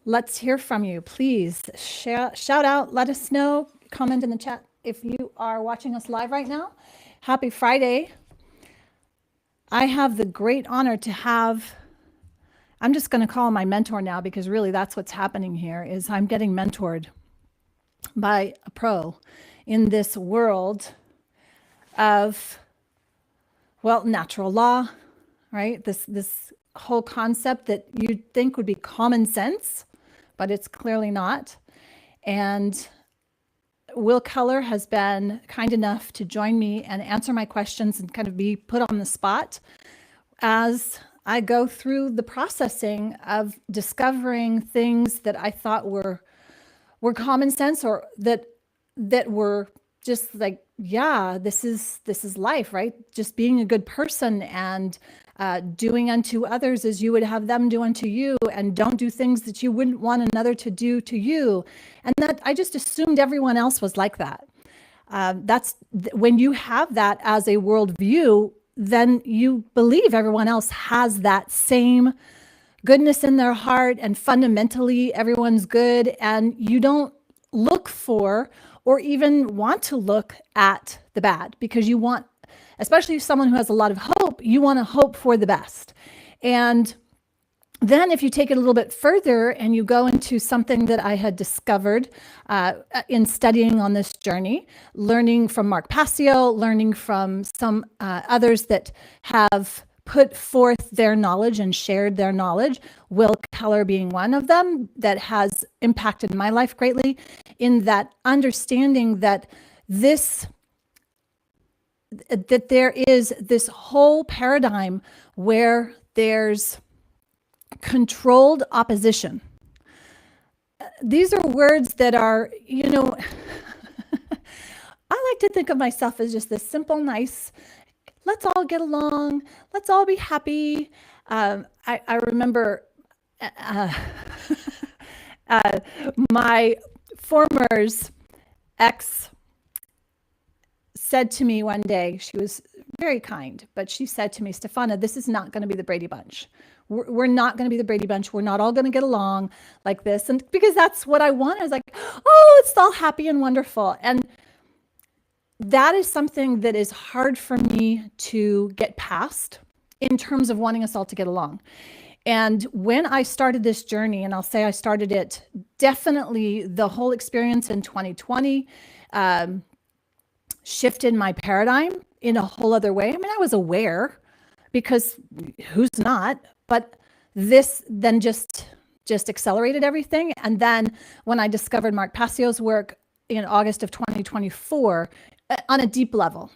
Let's hear from you. Please shout out, let us know, comment in the chat if you are watching us live right now. Happy Friday. I have the great honor to have, I'm just going to call him my mentor now because really that's what's happening here is I'm getting mentored by a pro in this world of, well, natural law, right? This whole concept that you'd think would be common sense, but it's clearly not. And Will Keller has been kind enough to join me and answer my questions and kind of be put on the spot as I go through the processing of discovering things that I thought were common sense or that were just like, yeah, this is life, right? Just being a good person and doing unto others as you would have them do unto you, and don't do things that you wouldn't want another to do to you. And that I just assumed everyone else was like that. That's when you have that as a worldview, then you believe everyone else has that same goodness in their heart, and fundamentally everyone's good, and you don't look for or even want to look at the bad because you want, especially someone who has a lot of hope, you want to hope for the best. And then if you take it a little bit further and you go into something that I had discovered in studying on this journey, learning from Mark Passio, learning from some others that have put forth their knowledge and shared their knowledge, Will Keller being one of them, that has impacted my life greatly in that understanding that that there is this whole paradigm where there's controlled opposition. These are words that are, I like to think of myself as just this simple, nice, let's all get along, let's all be happy. I remember my former's ex said to me one day, she was very kind, but she said to me, Stefana, this is not going to be the Brady Bunch. We're not going to be the Brady Bunch. We're not all going to get along like this. And because that's what I want. I was like, oh, it's all happy and wonderful. And that is something that is hard for me to get past in terms of wanting us all to get along. And when I started this journey, and I'll say I started it definitely the whole experience in 2020, shifted my paradigm in a whole other way. I mean, I was aware because who's not, but this then just accelerated everything. And then when I discovered Mark Passio's work in August of 2024 on a deep level,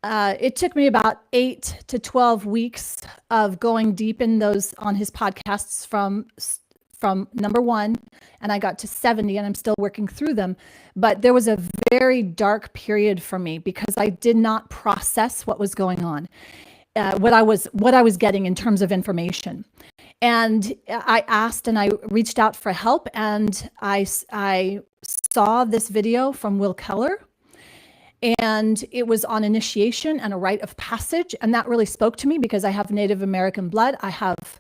it took me about 8 to 12 weeks of going deep in those on his podcasts from number 1, and I got to 70, and I'm still working through them. But there was a very dark period for me because I did not process what was going on, what I was getting in terms of information. And I asked and I reached out for help, and I saw this video from Will Keller, and it was on initiation and a rite of passage. And that really spoke to me because I have Native American blood. I have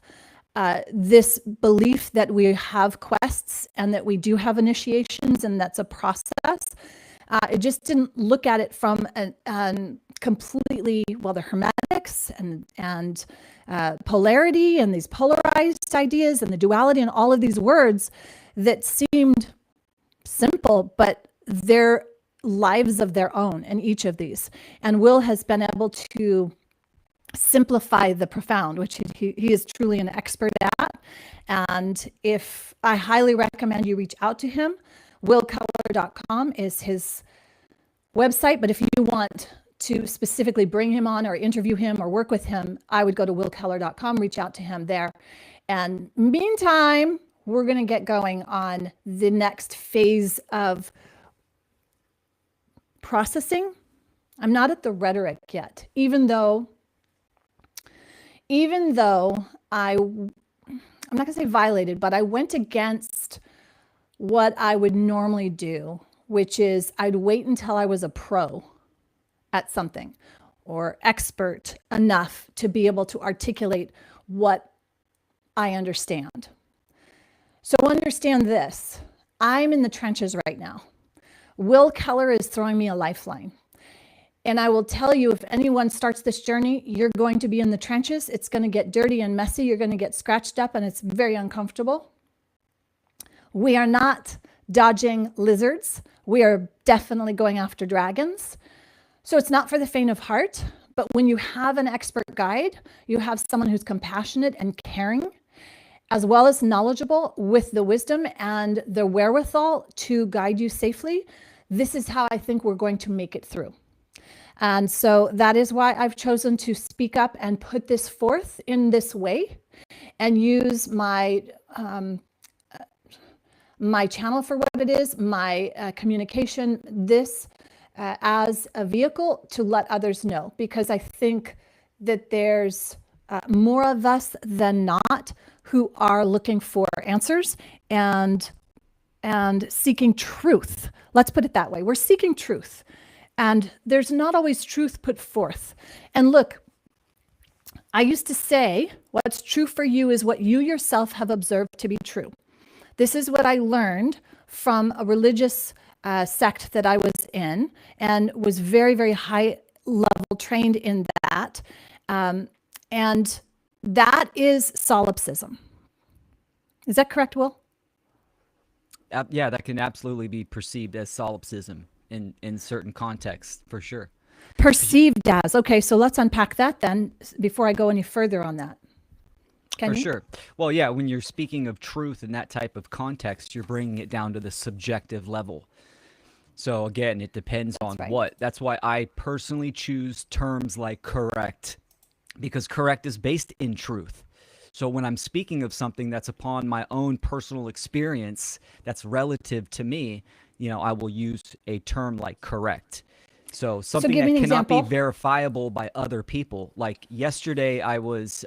this belief that we have quests and that we do have initiations, and that's a process. It just didn't look at it from completely, well, the hermetics and polarity and these polarized ideas and the duality and all of these words that seemed simple, but they're lives of their own in each of these. And Will has been able to simplify the profound, which he is truly an expert at. And if I highly recommend you reach out to him, willkeller.com is his website. But if you want to specifically bring him on or interview him or work with him, I would go to willkeller.com, reach out to him there. And meantime, we're going to get going on the next phase of processing. I'm not at the rhetoric yet, even though I'm not going to say violated, but I went against what I would normally do, which is I'd wait until I was a pro at something or expert enough to be able to articulate what I understand. So understand this. I'm in the trenches right now. Will Keller is throwing me a lifeline. And I will tell you, if anyone starts this journey, you're going to be in the trenches. It's going to get dirty and messy. You're going to get scratched up, and it's very uncomfortable. We are not dodging lizards. We are definitely going after dragons. So it's not for the faint of heart, but when you have an expert guide, you have someone who's compassionate and caring, as well as knowledgeable with the wisdom and the wherewithal to guide you safely. This is how I think we're going to make it through. And so that is why I've chosen to speak up and put this forth in this way and use my my channel for what it is, my communication, this as a vehicle to let others know, because I think that there's more of us than not who are looking for answers and seeking truth. Let's put it that way. We're seeking truth. And there's not always truth put forth. And look, I used to say, what's true for you is what you yourself have observed to be true. This is what I learned from a religious sect that I was in and was very, very high level trained in that. And that is solipsism. Is that correct, Will? Yeah, that can absolutely be perceived as solipsism in certain contexts, for sure. Perceived as. Okay, so let's unpack that then before I go any further on that. Can For you? sure. Well, yeah, when you're speaking of truth in that type of context, you're bringing it down to the subjective level. So again, it depends on right. what. That's why I personally choose terms like correct, because correct is based in truth. So when I'm speaking of something that's upon my own personal experience, that's relative to me, I will use a term like correct. So something give me that an cannot be example. verifiable by other people. Like yesterday, I was,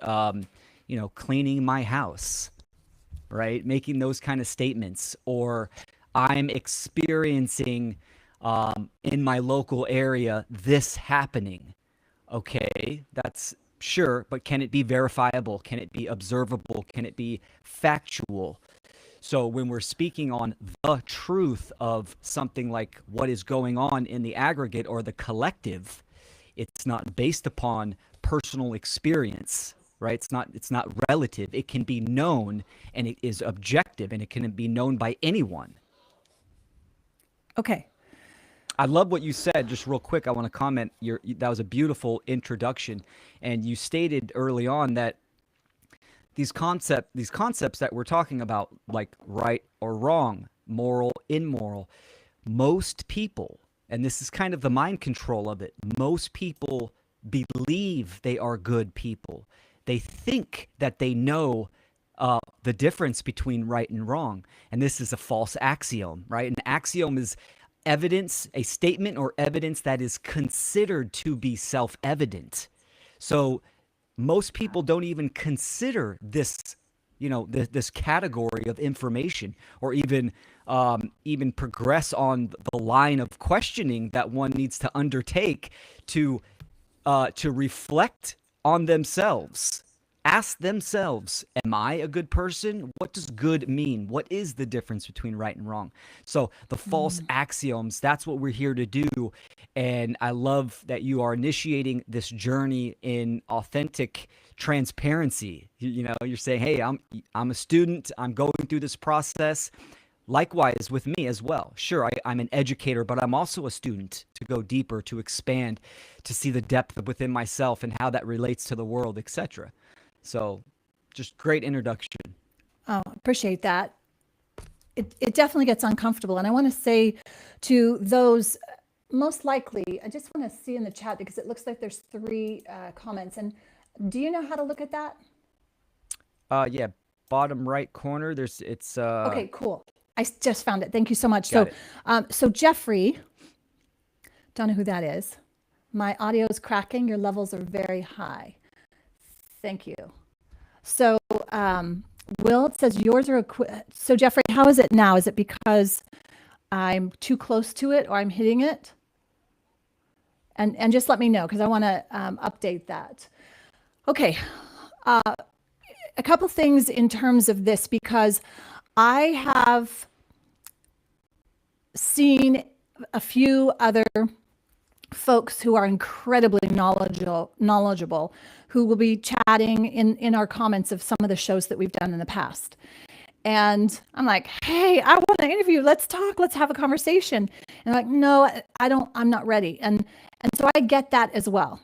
cleaning my house, right? Making those kind of statements, or I'm experiencing in my local area this happening. Okay, that's sure, but can it be verifiable? Can it be observable? Can it be factual? So when we're speaking on the truth of something like what is going on in the aggregate or the collective, it's not based upon personal experience, right? It's not relative. It can be known, and it is objective, and it can be known by anyone. Okay. I love what you said. Just real quick, I want to comment. That was a beautiful introduction, and you stated early on that these concepts that we're talking about, like right or wrong, moral, immoral, most people, and this is kind of the mind control of it, most people believe they are good people. They think that they know the difference between right and wrong. And this is a false axiom, right? An axiom is evidence, a statement or evidence that is considered to be self-evident. So most people don't even consider this, this category of information, or even progress on the line of questioning that one needs to undertake to reflect on themselves. Ask themselves, am I a good person? What does good mean? What is the difference between right and wrong? So the false axioms, that's what we're here to do. And I love that you are initiating this journey in authentic transparency. You're saying, hey, I'm a student. I'm going through this process. Likewise with me as well. Sure, I'm an educator, but I'm also a student to go deeper, to expand, to see the depth within myself and how that relates to the world, etc. So just great introduction. Oh, appreciate that. It definitely gets uncomfortable. And I want to say to those, most likely, I just want to see in the chat because it looks like there's 3 comments. And do you know how to look at that? Yeah, bottom right corner. Okay, cool. I just found it. Thank you so much. Got So Jeffrey, don't know who that is. My audio is cracking. Your levels are very high. Thank you. So Will, it says yours are so Jeffrey, how is it now? Is it because I'm too close to it or I'm hitting it? And just let me know because I want to update that. Okay. A couple things in terms of this, because I have seen a few other folks who are incredibly knowledgeable who will be chatting in our comments of some of the shows that we've done in the past. And I'm like, hey, I want to interview. Let's talk. Let's have a conversation. And I'm like, no, I'm not ready. And so I get that as well.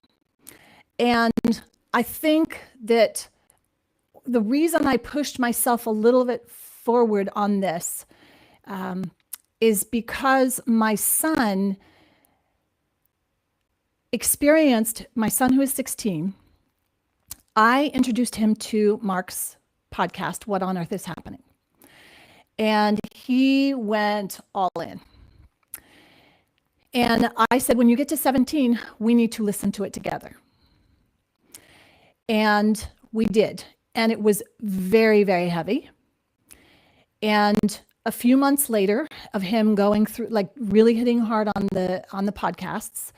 And I think that the reason I pushed myself a little bit forward on this is because my son who is 16, I introduced him to Mark's podcast, What on Earth is Happening? And he went all in. And I said, when you get to 17, we need to listen to it together. And we did. And it was very, very heavy. And a few months later of him going through, like really hitting hard on the podcasts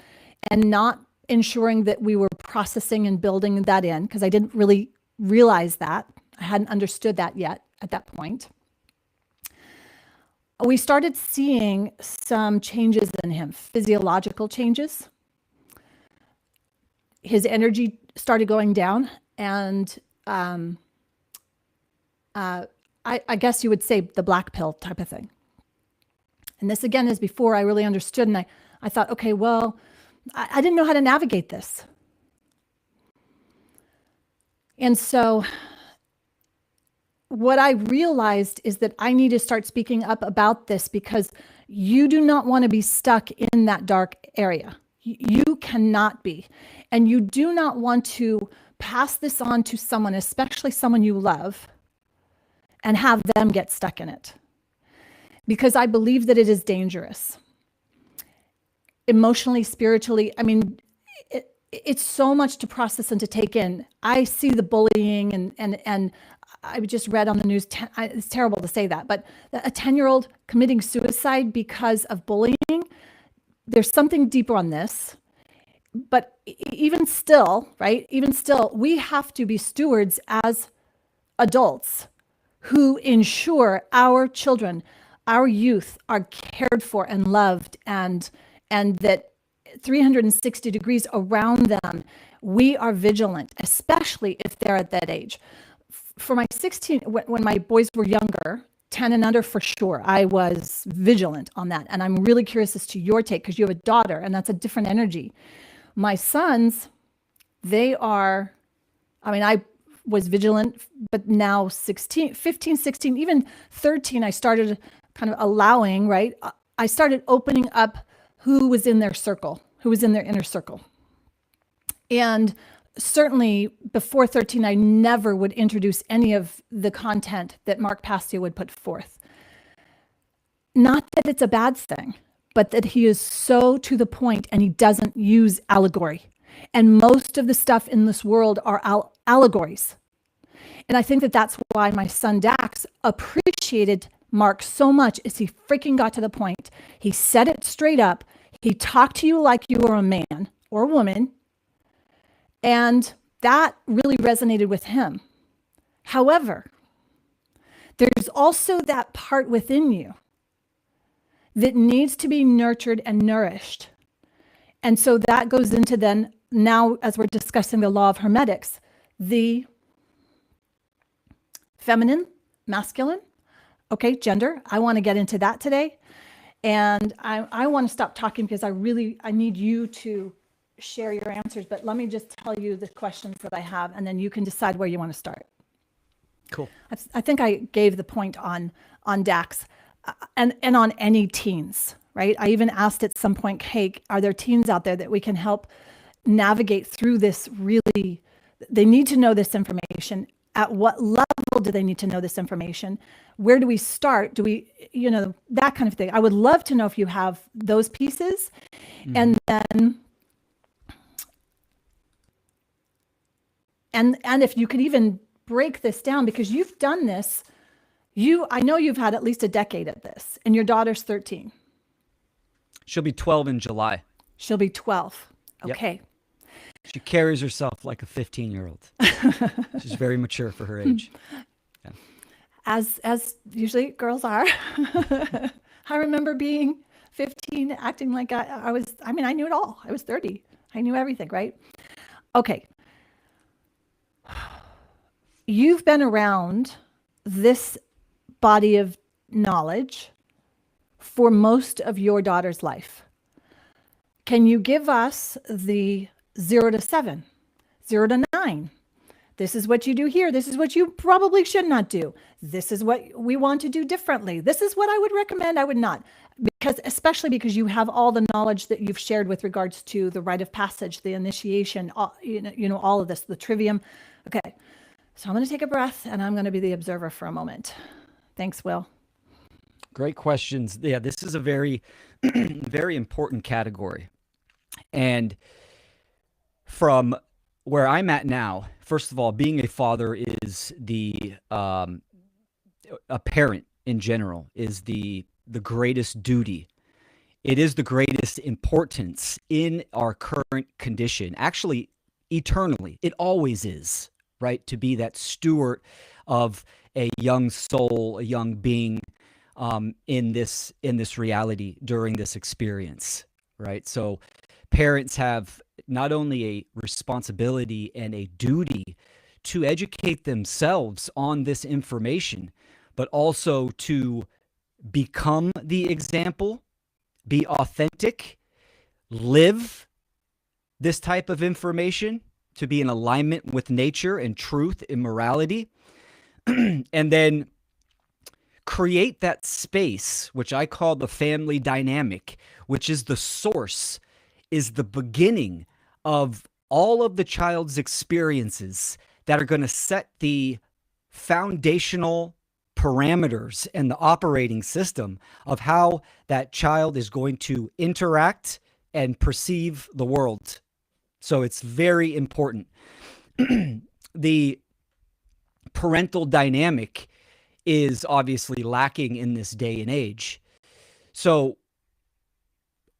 and not ensuring that we were processing and building that in, because I didn't really realize that. I hadn't understood that yet at that point. We started seeing some changes in him, physiological changes. His energy started going down, and I guess you would say the black pill type of thing. And this again is before I really understood, and I thought, okay, well, I didn't know how to navigate this. And so what I realized is that I need to start speaking up about this, because you do not want to be stuck in that dark area. You cannot be. And you do not want to pass this on to someone, especially someone you love, and have them get stuck in it. Because I believe that it is dangerous. Emotionally, spiritually, I mean, it's so much to process and to take in. I see the bullying and I just read on the news, it's terrible to say that, but a 10-year-old committing suicide because of bullying, there's something deeper on this. But even still, right? Even still, we have to be stewards as adults who ensure our children, our youth are cared for and loved, and that 360 degrees around them, we are vigilant, especially if they're at that age. For my 16, when my boys were younger, 10 and under for sure, I was vigilant on that. And I'm really curious as to your take, because you have a daughter and that's a different energy. My sons, they are, I mean, I was vigilant, but now 16, 15, 16, even 13, I started kind of allowing, right? I started opening up who was in their circle, who was in their inner circle. And certainly before 13, I never would introduce any of the content that Mark Pastia would put forth. Not that it's a bad thing, but that he is so to the point and he doesn't use allegory. And most of the stuff in this world are allegories. And I think that that's why my son Dax appreciated Mark so much, is he freaking got to the point. He said it straight up. He talked to you like you were a man or a woman. And that really resonated with him. However, there's also that part within you that needs to be nurtured and nourished. And so that goes into then, now as we're discussing the law of hermetics, the feminine, masculine, okay, gender. I want to get into that today. And I want to stop talking because I need you to share your answers, but let me just tell you the questions that I have, and then you can decide where you want to start. Cool. I think I gave the point on Dax and on any teens, right? I even asked at some point, hey, are there teens out there that we can help navigate through this? Really, they need to know this information. At what level do they need to know this information? Where do we start? Do we, that kind of thing. I would love to know if you have those pieces. Mm-hmm. And then And if you could even break this down, because you've done this, I know you've had at least a decade at this, and your daughter's 13. She'll be 12 in July. She'll be 12. Okay. Yep. She carries herself like a 15-year-old. She's very mature for her age. Yeah. as usually girls are. I remember being 15, acting like I was, I mean, I knew it all. I was 30. I knew everything, right? Okay. You've been around this body of knowledge for most of your daughter's life. Can you give us the 0 to 7, 0 to 9? This is what you do here. This is what you probably should not do. This is what we want to do differently. This is what I would recommend. I would not. Because, especially because you have all the knowledge that you've shared with regards to the rite of passage, the initiation, all of this, the trivium. Okay. So I'm going to take a breath and I'm going to be the observer for a moment. Thanks, Will. Great questions. Yeah, this is a very, very important category. And from where I'm at now, first of all, being a father is a parent in general is the greatest duty. It is the greatest importance in our current condition. Actually, eternally, it always is, right? To be that steward of a young soul, a young being in this reality during this experience, right? So parents have not only a responsibility and a duty to educate themselves on this information, but also to become the example, be authentic, live this type of information, to be in alignment with nature and truth and morality, and then create that space, which I call the family dynamic, which is the source, is the beginning of all of the child's experiences that are going to set the foundational parameters and the operating system of how that child is going to interact and perceive the world. So it's very important. The parental dynamic is obviously lacking in this day and age. So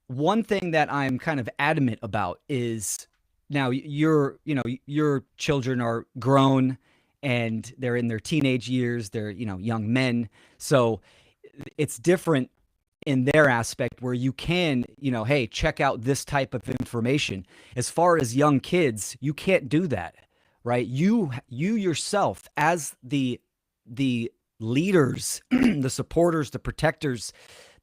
one thing that I'm kind of adamant about is, now your children are grown and they're in their teenage years, they're, young men. So it's different in their aspect where you can, hey, check out this type of information. As far as young kids, you can't do that, right? You yourself, as the leaders, the supporters, the protectors,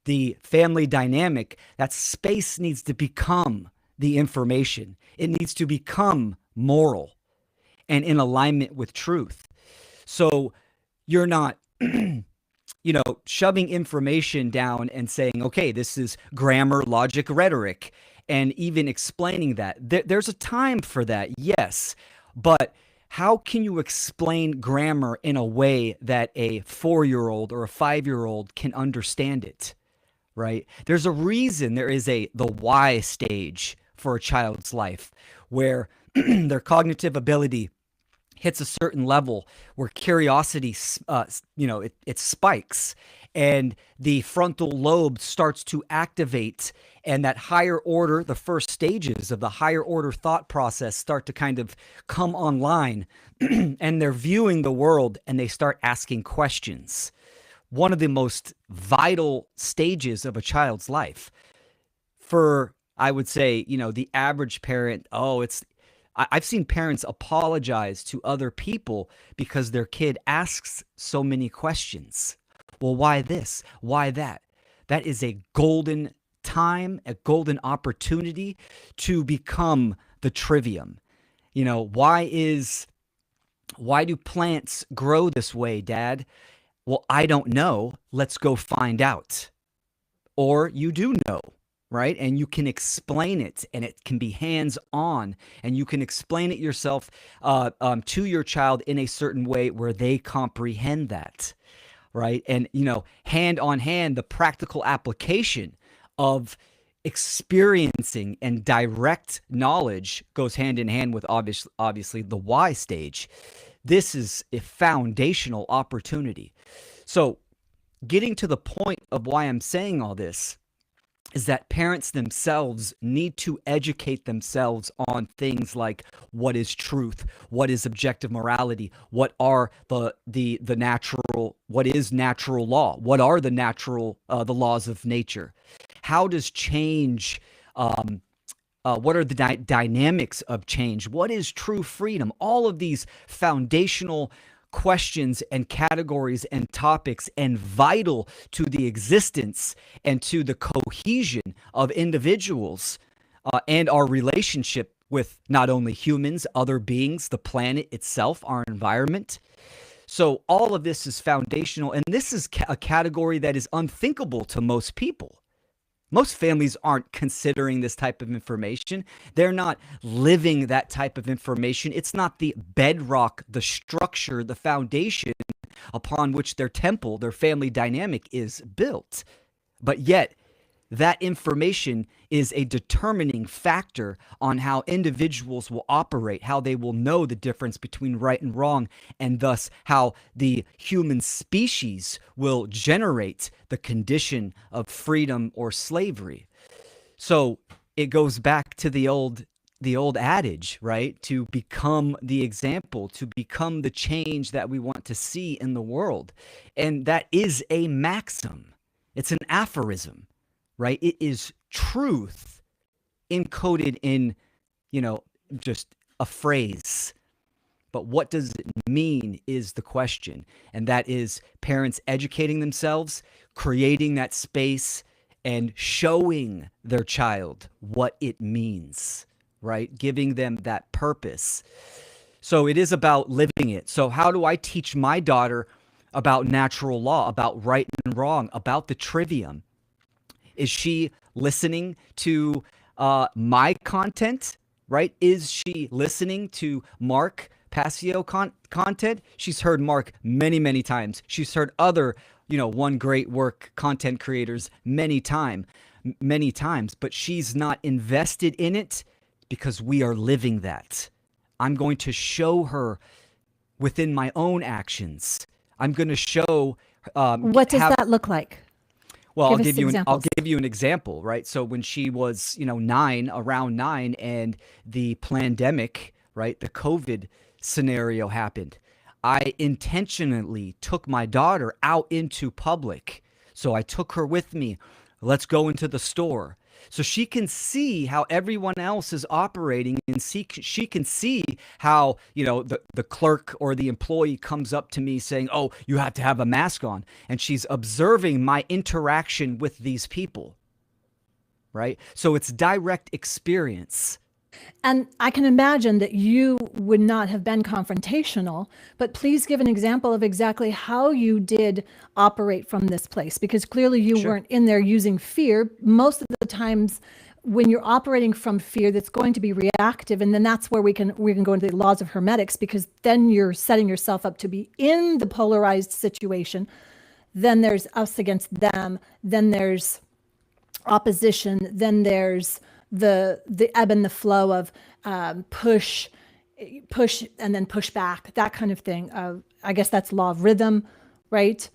the family dynamic, that space needs to become the information. It needs to become moral and in alignment with truth. So you're not, shoving information down and saying, okay, this is grammar, logic, rhetoric, and even explaining that. There's a time for that, yes, but how can you explain grammar in a way that a 4-year-old or a 5-year-old can understand it, right? There's a reason there is the why stage for a child's life where their cognitive ability hits a certain level where curiosity, it spikes and the frontal lobe starts to activate, and that higher order, the first stages of the higher order thought process start to kind of come online and they're viewing the world and they start asking questions. One of the most vital stages of a child's life. For, I would say, the average parent, I've seen parents apologize to other people because their kid asks so many questions. Well, why this? Why that? That is a golden time, a golden opportunity to become the trivium. Why do plants grow this way, Dad? Well, I don't know. Let's go find out. Or you do know. Right? And you can explain it, and it can be hands-on, and you can explain it yourself to your child in a certain way where they comprehend that, right? And, hand on hand, the practical application of experiencing and direct knowledge goes hand in hand with obviously the why stage. This is a foundational opportunity. So getting to the point of why I'm saying all this is that parents themselves need to educate themselves on things like what is truth, what is objective morality, what are the natural, what is natural law, what are the natural the laws of nature, how does change what are the dynamics of change? What is true freedom? All of these foundational questions and categories and topics, and vital to the existence and to the cohesion of individuals and our relationship with not only humans, other beings, the planet itself, our environment. So all of this is foundational, and this is a category that is unthinkable to most people. Most families aren't considering this type of information. They're not living that type of information. It's not the bedrock, the structure, the foundation upon which their temple, their family dynamic is built. But yet, that information is a determining factor on how individuals will operate, how they will know the difference between right and wrong, and thus how the human species will generate the condition of freedom or slavery. So it goes back to the old adage, right? To become the example, to become the change that we want to see in the world. And that is a maxim. It's an aphorism. Right? It is truth encoded in, just a phrase. But what does it mean is the question. And that is parents educating themselves, creating that space, and showing their child what it means, right? Giving them that purpose. So it is about living it. So how do I teach my daughter about natural law, about right and wrong, about the trivium? Is she listening to my content, right? Is she listening to Mark Passio content? She's heard Mark many, many times. She's heard other, one great work content creators many times, but she's not invested in it because we are living that. I'm going to show her within my own actions. I'm going to show. What does that look like? Well, I'll give you an example, right? So when she was, around 9, and the pandemic, right, the COVID scenario happened, I intentionally took my daughter out into public. So I took her with me. Let's go into the store. So she can see how everyone else is operating, and she can see how, the clerk or the employee comes up to me saying, oh, you have to have a mask on. And she's observing my interaction with these people, right? So it's direct experience. And I can imagine that you would not have been confrontational, but please give an example of exactly how you did operate from this place, because clearly you weren't in there using fear. Most of the times when you're operating from fear, that's going to be reactive. And then that's where we can go into the laws of hermetics, because then you're setting yourself up to be in the polarized situation. Then there's us against them. Then there's opposition. Then there's the ebb and the flow of push and then push back, that kind of thing. I guess that's law of rhythm, right?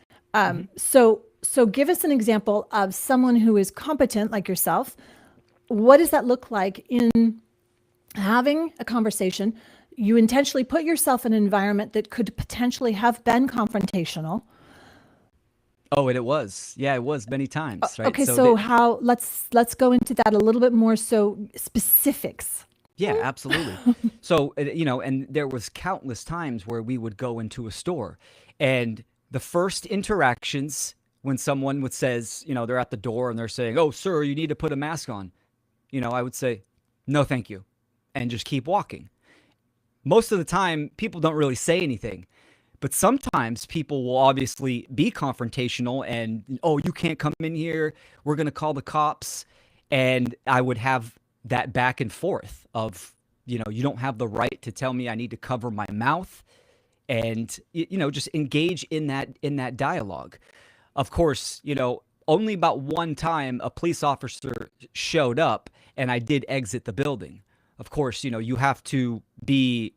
So give us an example of someone who is competent like yourself. What does that look like in having a conversation? You intentionally put yourself in an environment that could potentially have been confrontational. Oh, and it was. Yeah, it was many times, right? Okay, so how, let's go into that a little bit more, so specifics. Yeah, absolutely. So, and there was countless times where we would go into a store, and the first interactions when someone says, they're at the door and they're saying, oh, sir, you need to put a mask on. I would say, no, thank you, and just keep walking. Most of the time, people don't really say anything. But sometimes people will obviously be confrontational and, oh, you can't come in here. We're going to call the cops. And I would have that back and forth of, you don't have the right to tell me I need to cover my mouth, and, just engage in that dialogue. Of course, only about one time a police officer showed up and I did exit the building. Of course, you have to be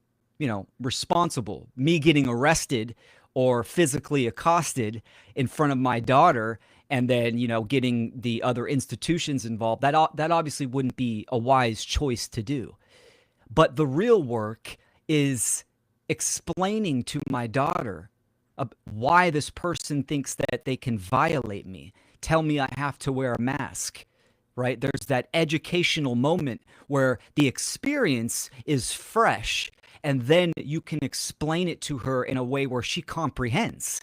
responsible. Me getting arrested or physically accosted in front of my daughter and then, getting the other institutions involved, that obviously wouldn't be a wise choice to do. But the real work is explaining to my daughter why this person thinks that they can violate me, tell me I have to wear a mask, right? There's that educational moment where the experience is fresh, and then you can explain it to her in a way where she comprehends.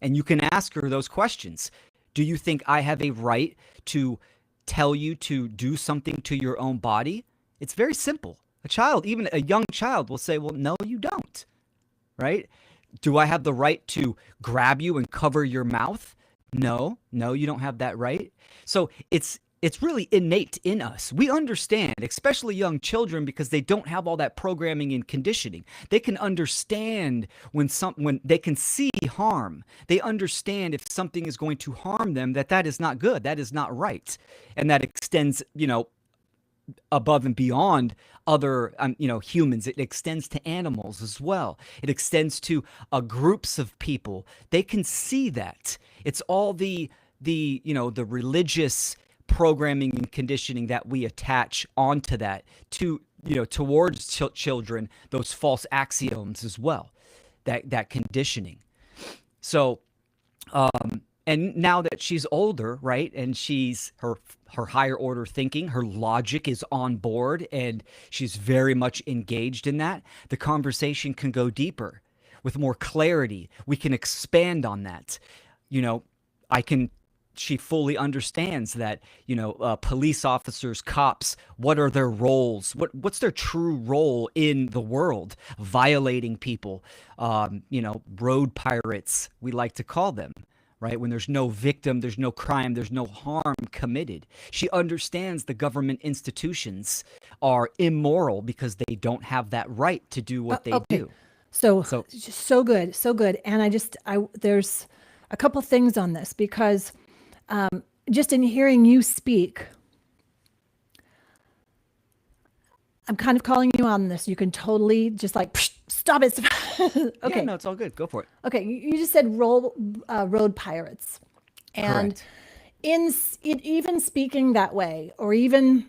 And you can ask her those questions. Do you think I have a right to tell you to do something to your own body? It's very simple. A child, even a young child, will say, well, no, you don't, right? Do I have the right to grab you and cover your mouth? No, you don't have that right. So it's really innate in us. We understand, especially young children, because they don't have all that programming and conditioning. They can understand when they can see harm. They understand if something is going to harm them, that is not good, that is not right. And that extends, above and beyond other, humans. It extends to animals as well. It extends to groups of people. They can see that. It's all the religious programming and conditioning that we attach onto that towards children, those false axioms as well, that conditioning. So, and now that she's older, right, and she's her higher order thinking, her logic is on board, and she's very much engaged in that, the conversation can go deeper with more clarity. We can expand on that. She fully understands that, police officers, cops, what are their roles? What's their true role in the world? Violating people, road pirates, we like to call them, right? When there's no victim, there's no crime, there's no harm committed. She understands the government institutions are immoral because they don't have that right to do what they do. So good. And there's a couple things on this, because just in hearing you speak, I'm kind of calling you on this. You can totally just stop it. Okay. Yeah, no, it's all good. Go for it. Okay. You just said road pirates. And correct. in even speaking that way, or even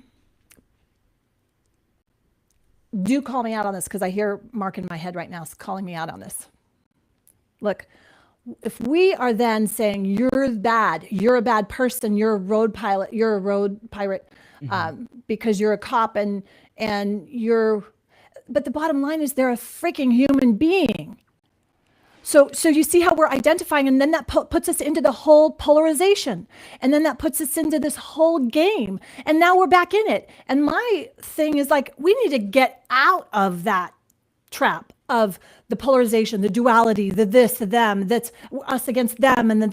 do call me out on this, because I hear Mark in my head right now calling me out on this. Look, if we are then saying you're bad, you're a bad person, you're a road pirate, because you're a cop and but the bottom line is they're a freaking human being. So you see how we're identifying, and then that puts us into the whole polarization, and then that puts us into this whole game, and now we're back in it. And my thing is we need to get out of that trap of the polarization, the duality, the this, the them, that's us against them, and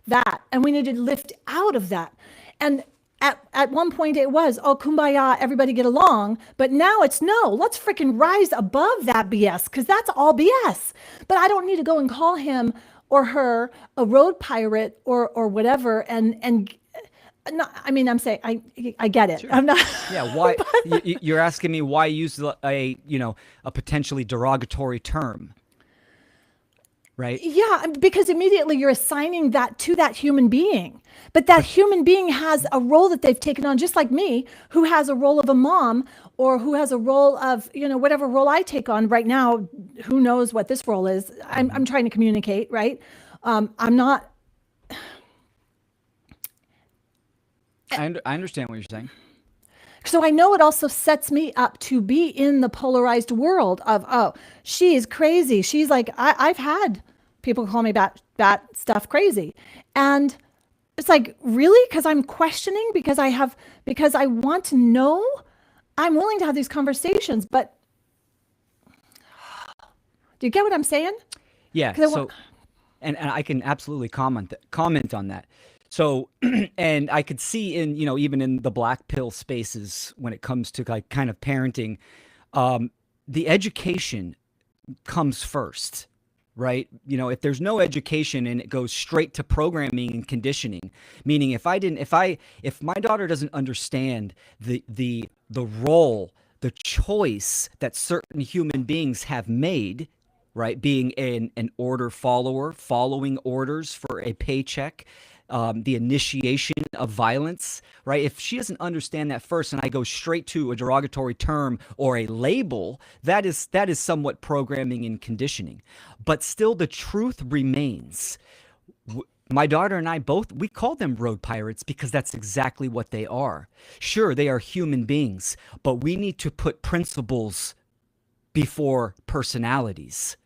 that. And we need to lift out of that. And at one point it was, kumbaya, everybody get along. But now it's no, let's freaking rise above that BS, because that's all BS. But I don't need to go and call him or her a road pirate or whatever. And no, I mean, I'm saying I get it. Sure. I'm not. Yeah. Why you're asking me why use a potentially derogatory term, right? Yeah, because immediately you're assigning that to that human being. But that human being has a role that they've taken on, just like me, who has a role of a mom, or who has a role of, whatever role I take on right now. Who knows what this role is? I'm trying to communicate, right? I'm not. I understand what you're saying. So I know it also sets me up to be in the polarized world of, she is crazy. She's like, I've had people call me bat stuff crazy. And it's like, really? Because I'm questioning, because I want to know. I'm willing to have these conversations, but do you get what I'm saying? Yeah. And I can absolutely comment on that. So, and I could see in, even in the black pill spaces, when it comes to kind of parenting, the education comes first, right? If there's no education and it goes straight to programming and conditioning, meaning if my daughter doesn't understand the role, the choice that certain human beings have made, right? Being an order follower, following orders for a paycheck, the initiation of violence, right? If she doesn't understand that first, and I go straight to a derogatory term or a label, that is somewhat programming and conditioning. But still, the truth remains. My daughter and I both, we call them road pirates because that's exactly what they are. Sure, they are human beings, but we need to put principles before personalities.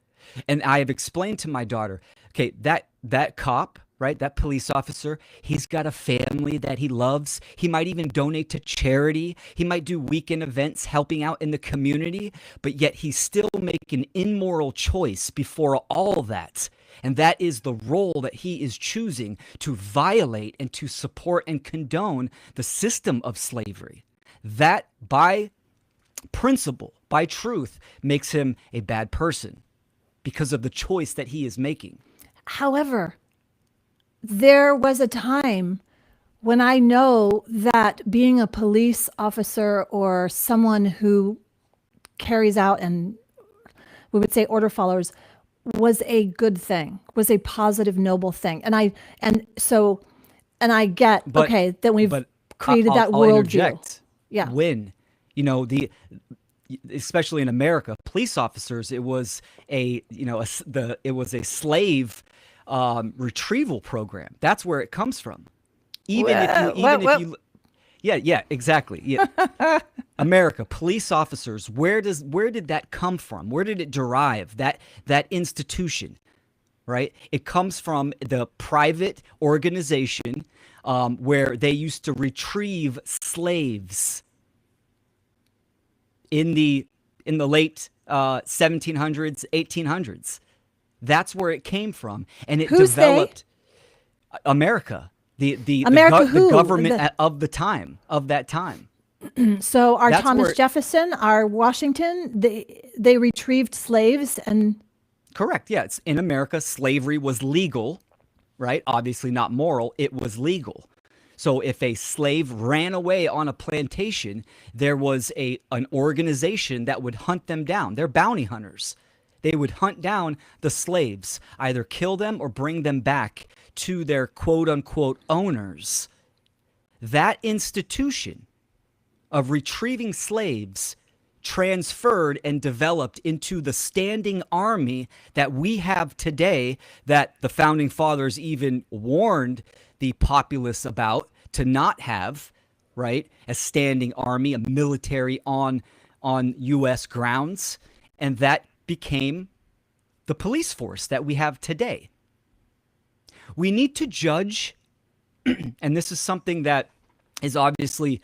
And I have explained to my daughter, okay, that cop, right, that police officer, he's got a family that he loves. He might even donate to charity. He might do weekend events helping out in the community, but yet he still make an immoral choice before all that. And that is the role that he is choosing to violate and to support and condone the system of slavery. That, by principle, by truth, makes him a bad person because of the choice that he is making. However, there was a time when I know that being a police officer or someone who carries out, and we would say order followers, was a good thing, was a positive, noble thing. And I get, But- okay, that we've but created I'll that worldview. interject. Yeah. When, especially in America, police officers, it was a slave retrieval program. That's where it comes from. Yeah, exactly. Yeah. America, police officers, where did that come from? Where did it derive? That institution, right? It comes from the private organization where they used to retrieve slaves in the late 1700s, 1800s. That's where it came from, and it Who's developed. America, America, the who? government of that time. So our That's Thomas where- Jefferson, our Washington, they retrieved slaves and Correct. Yeah, it's in America. Slavery was legal, right? Obviously not moral. It was legal. So if a slave ran away on a plantation, there was an organization that would hunt them down. They're bounty hunters. They would hunt down the slaves, either kill them or bring them back to their quote unquote owners. That institution of retrieving slaves transferred and developed into the standing army that we have today, that the founding fathers even warned the populace about to not have, right? A standing army, a military on U.S. grounds. And that became the police force that we have today. We need to judge, and this is something that is obviously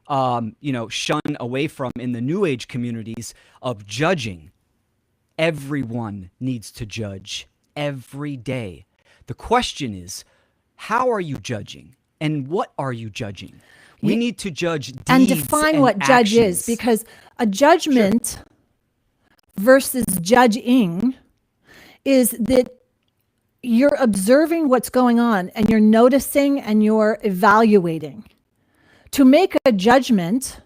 shunned away from in the New Age communities, of judging. Everyone needs to judge every day. The question is, how are you judging, and what are you judging? We need to judge deeds and define what judge is, actions. because a judgment versus judging is that you're observing what's going on and you're noticing and you're evaluating. To make a judgment,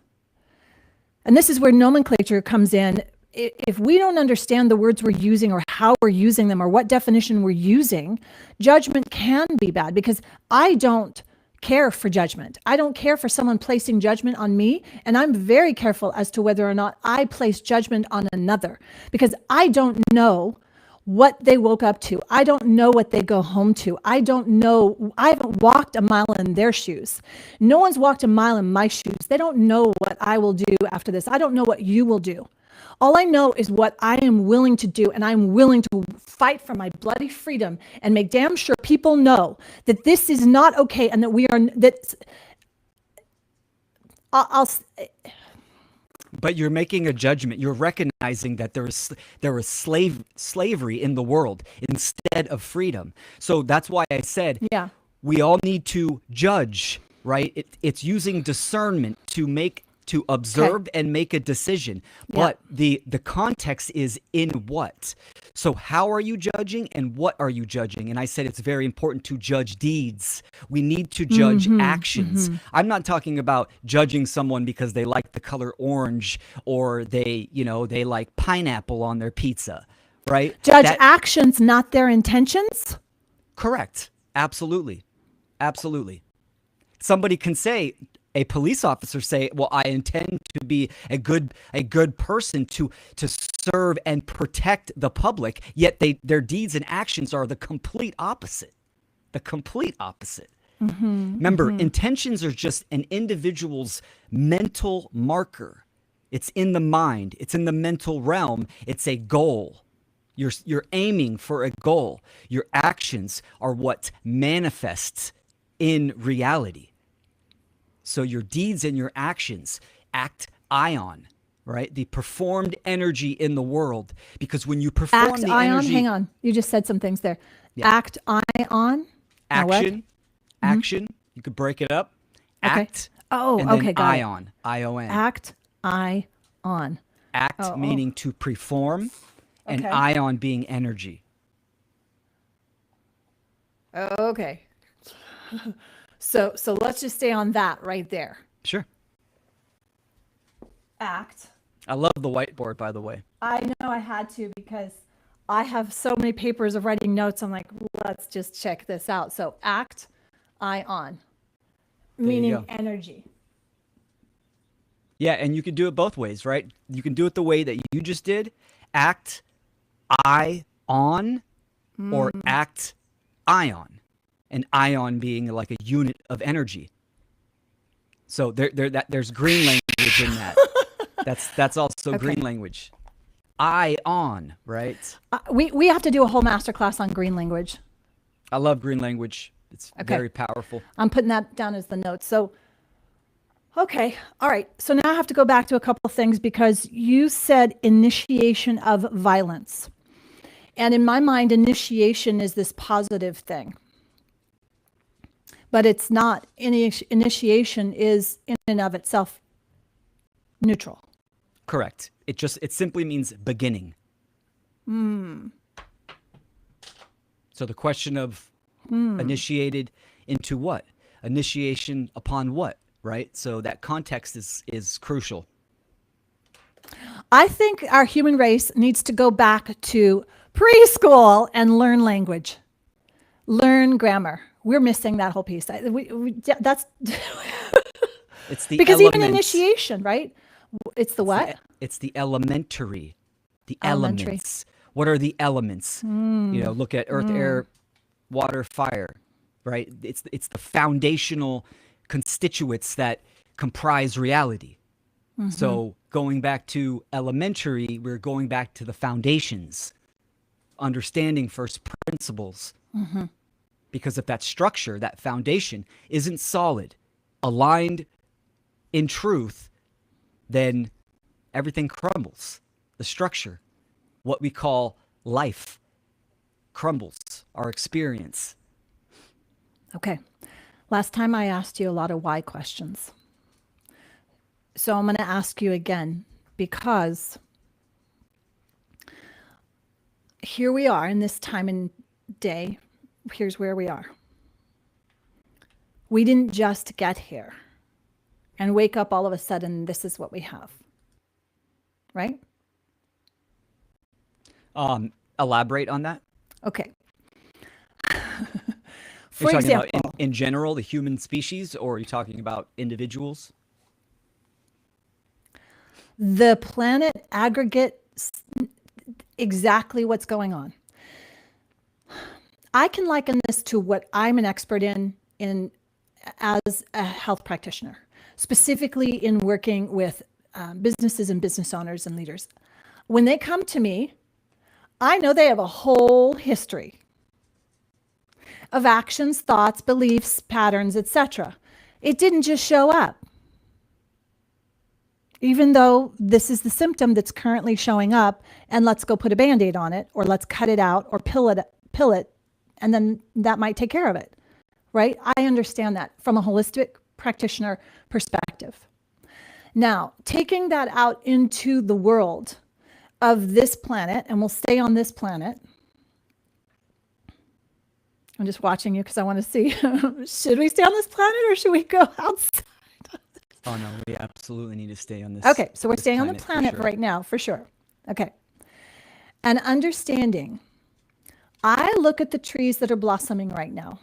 and this is where nomenclature comes in, if we don't understand the words we're using or how we're using them or what definition we're using, judgment can be bad, because I don't care for judgment. I don't care for someone placing judgment on me, and I'm very careful as to whether or not I place judgment on another, because I don't know what they woke up to. I don't know what they go home to. I don't know. I haven't walked a mile in their shoes. No one's walked a mile in my shoes. They don't know what I will do after this. I don't know what you will do. All I know is what I am willing to do, and I'm willing to fight for my bloody freedom and make damn sure people know that this is not okay, and that we are, that But you're making a judgment. You're recognizing that there is slavery in the world instead of freedom. So that's why I said, yeah. we all need to judge, right? It's using discernment to observe and make a decision. But the context is in what? So how are you judging and what are you judging? And I said it's very important to judge deeds. We need to judge actions. I'm not talking about judging someone because they like the color orange or they like pineapple on their pizza, right? Judge actions, not their intentions. Correct. Absolutely. Absolutely. Somebody can say, a police officer say, well, I intend to be a good person to serve and protect the public, yet their deeds and actions are the complete opposite. The complete opposite. Remember, intentions are just an individual's mental marker. It's in the mind. It's in the mental realm. It's a goal. You're aiming for a goal. Your actions are what manifests in reality. So your deeds and your actions act ion, right? The performed energy in the world. Because when you perform Act the ion. energy, Hang on. You just said some things there. Yeah. Act ion. Now what? action. You could break it up. Okay. Act. Oh, and then okay, got it. ion. I-O-N. Act ion. Act meaning to perform, and Okay. ion being energy. Okay. So let's just stay on that right there. Sure. Act. I love the whiteboard, by the way. I know I had to because I have so many papers of writing notes. I'm like, let's just check this out. So act ion, you meaning go. energy. Yeah, and you can do it both ways, right? You can do it the way that you just did, act I-on, or act ion, and ion being like a unit of energy. So there's green language in that. That's also green language. Ion, right? We have to do a whole masterclass on green language. I love green language. It's very powerful. I'm putting that down as the notes. So, okay. All right. So now I have to go back to a couple of things because you said initiation of violence. And in my mind, initiation is this positive thing. But it's not. Initiation is in and of itself neutral. Correct. It simply means beginning. So the question of initiated into what? Initiation upon what, right? So that context is crucial. I think our human race needs to go back to preschool and learn language, learn grammar. We're missing that whole piece. That's It's the because element. even initiation, right? It's the what? It's the elementary. The Elementary. elements. What are the elements? Look at earth, air, water, fire, right? It's the foundational constituents that comprise reality. So going back to elementary, we're going back to the foundations, understanding first principles. Because if that structure, that foundation isn't solid, aligned in truth, then everything crumbles. The structure, what we call life, crumbles, our experience. Okay. Last time I asked you a lot of why questions. So I'm going to ask you again because here we are in this time and day. Here's where we are. We didn't just get here and wake up all of a sudden, this is what we have. Right? Elaborate on that. Okay. Are For you talking example, about in general, the human species, or are you talking about individuals? the planet aggregate exactly what's going on. I can liken this to what I'm an expert in as a health practitioner, specifically in working with businesses and business owners and leaders. When they come to me, I know they have a whole history of actions, thoughts, beliefs, patterns, etc. It didn't just show up. Even though this is the symptom that's currently showing up, and let's go put a Band-Aid on it, or let's cut it out, or pill it, and then that might take care of it, right? I understand that from a holistic practitioner perspective. Now, taking that out into the world of this planet, and we'll stay on this planet. I'm just watching you because I want to see, should we stay on this planet or should we go outside? Oh, no, we absolutely need to stay on this. Okay, so we're this staying on the planet for sure. right now, for sure. Okay. And understanding, I look at the trees that are blossoming right now.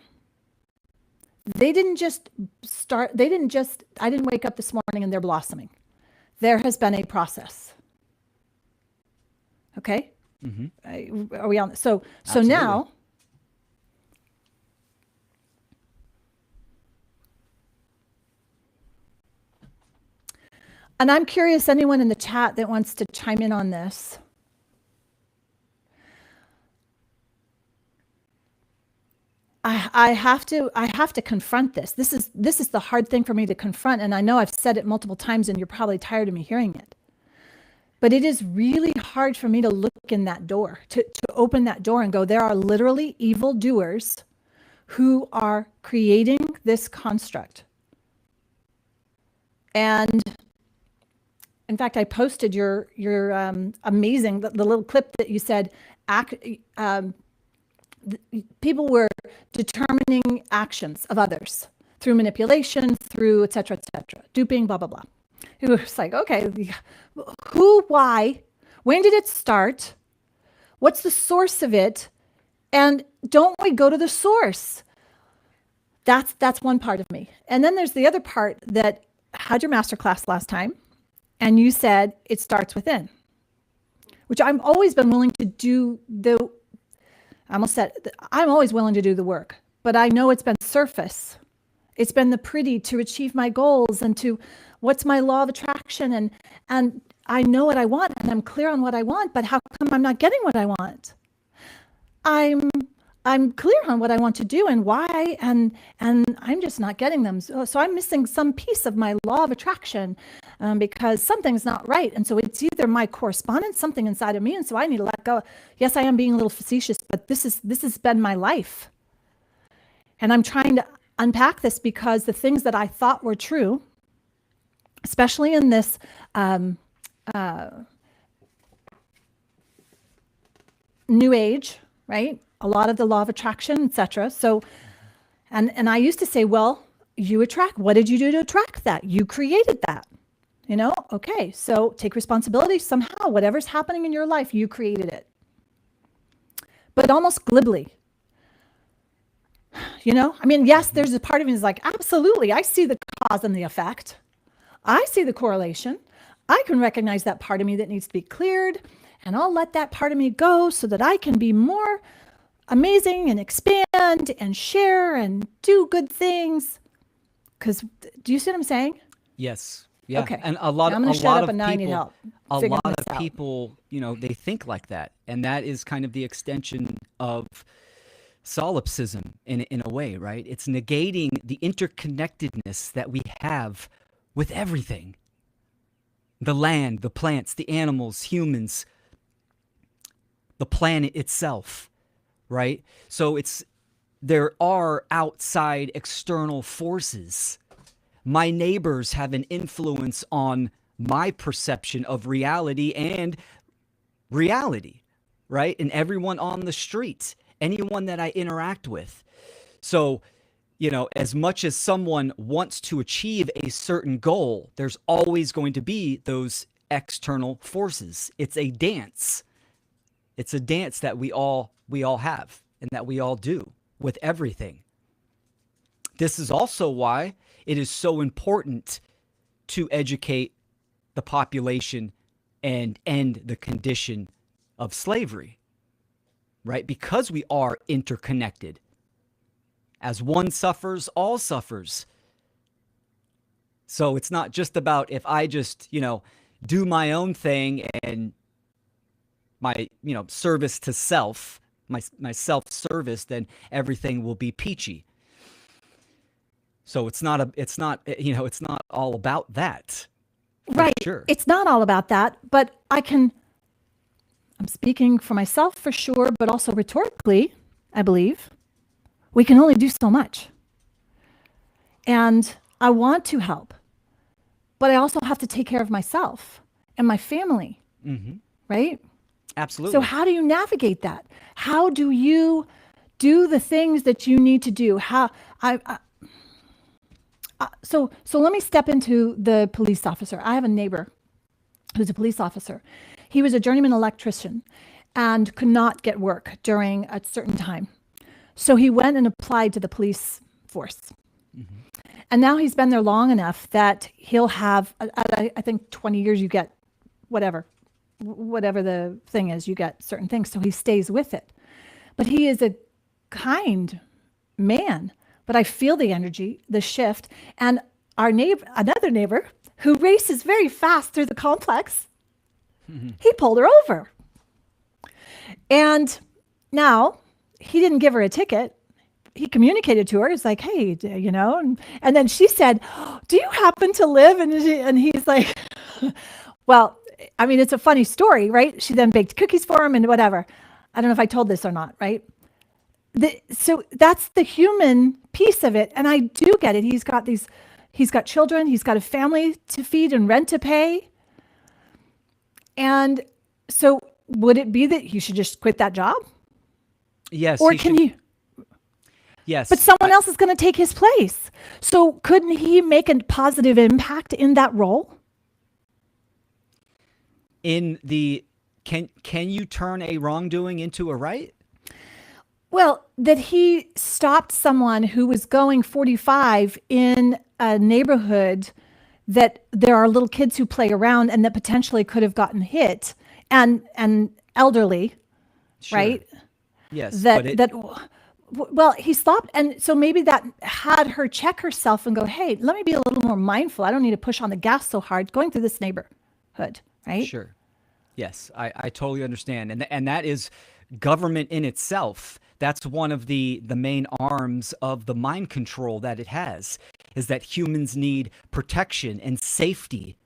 They didn't just start, I didn't wake up this morning and they're blossoming. There has been a process. Okay? Are we on? So Absolutely. now, and I'm curious, anyone in the chat that wants to chime in on this. I have to confront this. This is the hard thing for me to confront. And I know I've said it multiple times and you're probably tired of me hearing it. But it is really hard for me to look in that door, to open that door and go, there are literally evil doers who are creating this construct. And in fact, I posted your amazing, the little clip that you said, people were determining actions of others through manipulation, through et cetera, duping, blah, blah, blah. It was like, okay, who, why, when did it start? What's the source of it? And don't we go to the source? That's one part of me. And then there's the other part that had your masterclass last time, and you said it starts within, which I've always been willing to do I'm always willing to do the work, but I know it's been surface. It's been the pretty to achieve my goals and to what's my law of attraction. And I know what I want and I'm clear on what I want, but how come I'm not getting what I want? I'm clear on what I want to do and why, and I'm just not getting them. So I'm missing some piece of my law of attraction because something's not right. And so it's either my correspondence, something inside of me, and so I need to let go. Yes, I am being a little facetious, but this has been my life. And I'm trying to unpack this because the things that I thought were true, especially in this new age, right? A lot of the law of attraction, etc. So, and I used to say, well, you attract. What did you do to attract that? You created that. Okay, so take responsibility somehow. Whatever's happening in your life, you created it. But almost glibly. Yes, there's a part of me that's like, absolutely, I see the cause and the effect. I see the correlation. I can recognize that part of me that needs to be cleared, and I'll let that part of me go so that I can be more amazing and expand and share and do good things. Because do you see what I'm saying? Yes. Yeah. Okay. And a lot I'm going to shut up and now I need people, help. a figuring lot this of out. people, they think like that. And that is kind of the extension of solipsism in a way, right? It's negating the interconnectedness that we have with everything. The land, the plants, the animals, humans, the planet itself, right? So there are outside external forces. My neighbors have an influence on my perception of reality and reality, right? And everyone on the street, anyone that I interact with. So, as much as someone wants to achieve a certain goal, there's always going to be those external forces. It's a dance. It's a dance that we all have and that we all do with everything. This is also why it is so important to educate the population and end the condition of slavery, right? Because we are interconnected. As one suffers, all suffers. So it's not just about if I just, do my own thing and my, service to self, my self-service, then everything will be peachy. So it's not all about that. Right. Sure. It's not all about that, but I'm speaking for myself for sure, but also rhetorically, I believe, we can only do so much. And I want to help, but I also have to take care of myself and my family, right? Absolutely. So how do you navigate that? How do you do the things that you need to do? So let me step into the police officer. I have a neighbor who's a police officer. He was a journeyman electrician and could not get work during a certain time. So he went and applied to the police force. And now he's been there long enough that he'll have, I think 20 years, you get whatever the thing is, you get certain things. So he stays with it. But he is a kind man. But I feel the energy, the shift. And another neighbor who races very fast through the complex, he pulled her over. And now he didn't give her a ticket. He communicated to her. He's like, hey, and then she said, do you happen to live? And he's like, well, I mean, it's a funny story, right? She then baked cookies for him and whatever. I don't know if I told this or not, right? So that's the human piece of it. And I do get it. He's got children. He's got a family to feed and rent to pay. And so would it be that he should just quit that job? Yes. Or can he? Yes. But someone else is going to take his place. So couldn't he make a positive impact in that role? Can you turn a wrongdoing into a right? Well, that he stopped someone who was going 45 in a neighborhood that there are little kids who play around and that potentially could have gotten hit and elderly, Sure. right? Yes. Well, he stopped. And so maybe that had her check herself and go, hey, let me be a little more mindful. I don't need to push on the gas so hard going through this neighborhood, right? Sure. Yes, I totally understand. And that is government in itself. That's one of the main arms of the mind control that it has, is that humans need protection and safety,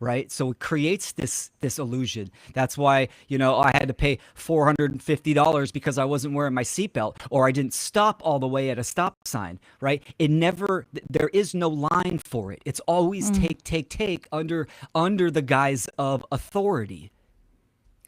right? So it creates this illusion. That's why, I had to pay $450 because I wasn't wearing my seatbelt, or I didn't stop all the way at a stop sign, right? There is no line for it. It's always take under the guise of authority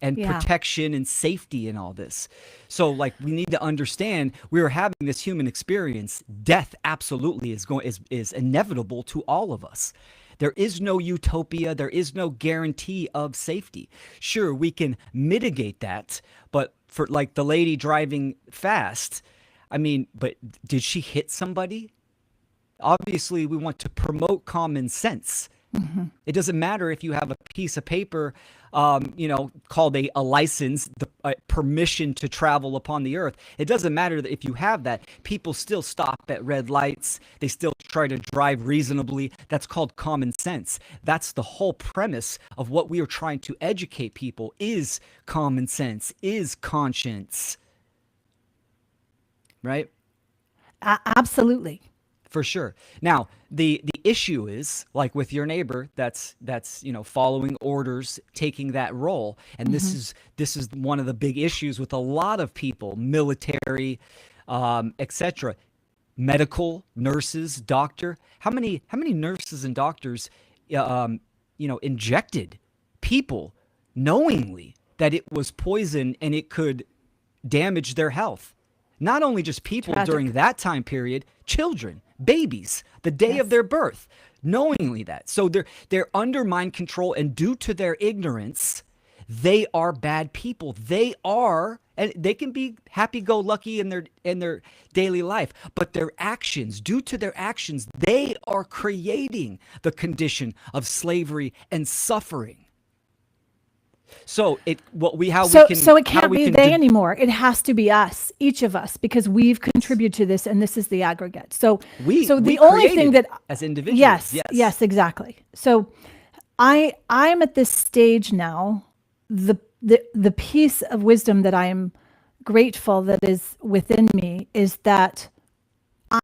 and protection and safety and all this. So we need to understand we are having this human experience. Death absolutely is inevitable to all of us. There is no utopia. There is no guarantee of safety. Sure, we can mitigate that, but for the lady driving fast, I mean, but did she hit somebody? Obviously, we want to promote common sense. Mm-hmm. It doesn't matter if you have a piece of paper, called a license, the permission to travel upon the earth. It doesn't matter that if you have that. People still stop at red lights. They still try to drive reasonably. That's called common sense. That's the whole premise of what we are trying to educate people is common sense, is conscience. Right? Absolutely. For sure. Now, the issue is with your neighbor that's following orders, taking that role, and this is one of the big issues with a lot of people, military, etc., medical nurses, doctor. How many nurses and doctors, injected people knowingly that it was poison and it could damage their health? Not only just people during that time period, children, babies, the day of their birth, knowingly that. So they're under mind control, and due to their ignorance, they are bad people. They are, and they can be happy-go-lucky in their daily life, but their actions, due to their actions, they are creating the condition of slavery and suffering. So it can't be they anymore. It has to be us, each of us, because we've contributed to this, and this is the aggregate. So the only thing that as individuals, yes, exactly. So I'm at this stage now. The piece of wisdom that I am grateful that is within me is that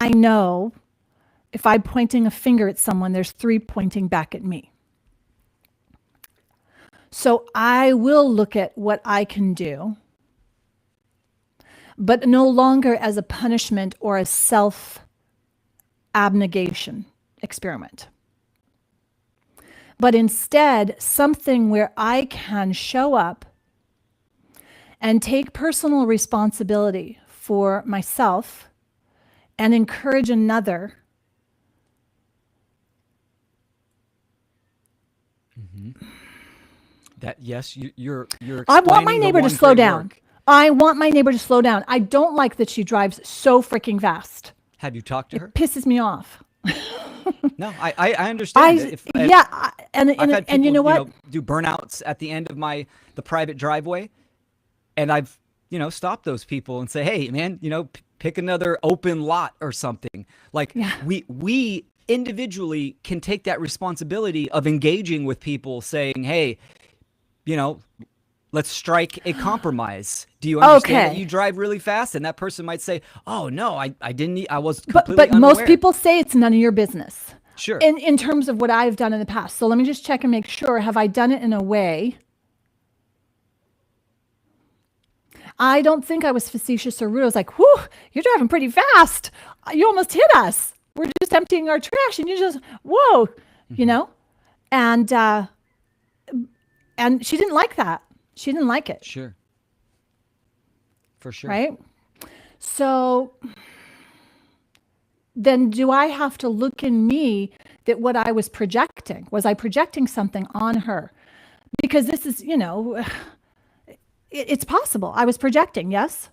I know if I'm pointing a finger at someone, there's 3 pointing back at me. So I will look at what I can do, but no longer as a punishment or a self-abnegation experiment, but instead something where I can show up and take personal responsibility for myself and encourage another. That you're I want my neighbor to slow down. I want my neighbor to slow down. I don't like that she drives so freaking fast. Have you talked to her? Pisses me off. No, I understand. I've had you know what? do burnouts at the end of the private driveway, and I've stopped those people and say, hey, man, pick another open lot or something. Like we individually can take that responsibility of engaging with people, saying, hey, let's strike a compromise. Do you understand that you drive really fast? And that person might say, oh no, I didn't. I was completely but unaware. most people say it's none of your business. Sure. In terms of what I've done in the past. So let me just check and make sure. Have I done it in a way? I don't think I was facetious or rude. I was like, whew, you're driving pretty fast. You almost hit us. We're just emptying our trash. And you just, whoa, And she didn't like that. She didn't like it. Sure. For sure. Right? So then do I have to look in me that what I was projecting? Was I projecting something on her? Because this is, it's possible. I was projecting, yes?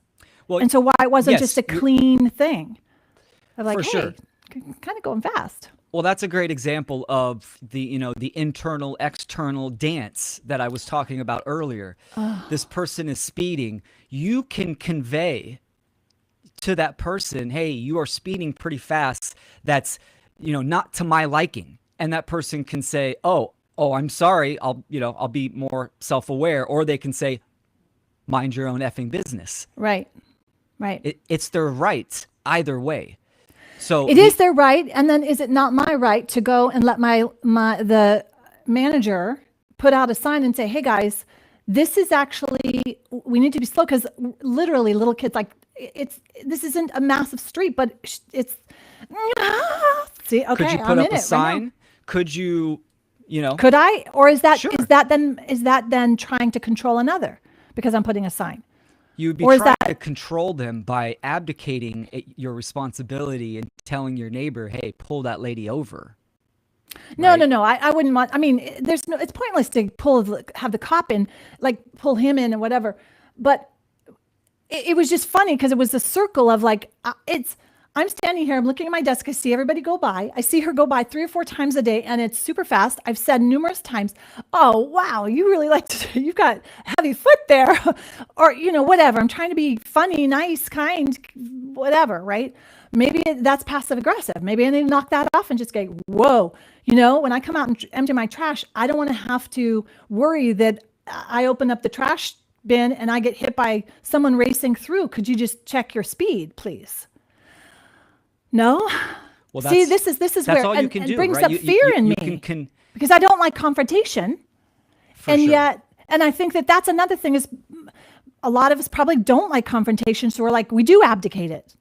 Well, and so why it wasn't just a clean thing? Of like, for sure. Kind of going fast. Well, that's a great example of the internal, external dance that I was talking about earlier. This person is speeding. You can convey to that person, hey, you are speeding pretty fast. That's, not to my liking. And that person can say, oh, I'm sorry. I'll be more self-aware. Or they can say, mind your own effing business. Right. It's their right either way. So it is their right, and then is it not my right to go and let the manager put out a sign and say, "Hey guys, this is actually we need to be slow," because literally little kids this isn't a massive street, but it's see. Okay, could you put up a sign? Could you, Could I, or is that sure. is that then trying to control another because I'm putting a sign? You'd be trying to control them by abdicating your responsibility and telling your neighbor, hey, pull that lady over. No. I wouldn't want, it's pointless to have the cop in, pull him in and whatever. But it was just funny because it was a circle of I'm standing here, I'm looking at my desk, I see everybody go by. I see her go by 3 or 4 times a day, and it's super fast. I've said numerous times, oh, wow, you really you've got heavy foot there. Or, whatever. I'm trying to be funny, nice, kind, whatever, right? Maybe that's passive aggressive. Maybe I need to knock that off and just go, whoa. When I come out and empty my trash, I don't want to have to worry that I open up the trash bin and I get hit by someone racing through. Could you just check your speed, please? No. Well, see, this is where all you can do, brings right? up fear in me because I don't like confrontation, and I think that's another thing is a lot of us probably don't like confrontation, so we do abdicate it,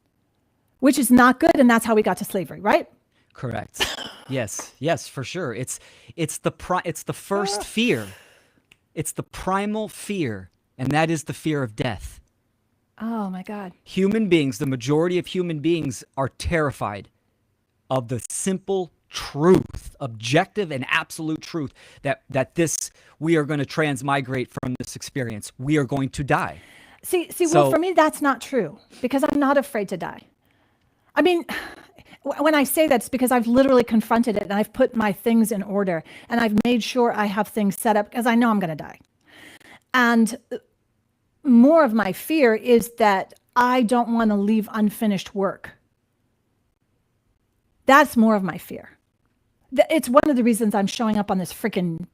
which is not good, and that's how we got to slavery, right? Correct. Yes, for sure. It's the first fear. It's the primal fear, and that is the fear of death. Oh my God. Human beings, the majority of human beings are terrified of the simple truth, objective and absolute truth that we are going to transmigrate from this experience. We are going to die. See, well, for me, that's not true because I'm not afraid to die. When I say that, it's because I've literally confronted it and I've put my things in order and I've made sure I have things set up because I know I'm going to die. And more of my fear is that I don't want to leave unfinished work. That's more of my fear. It's one of the reasons I'm showing up on this freaking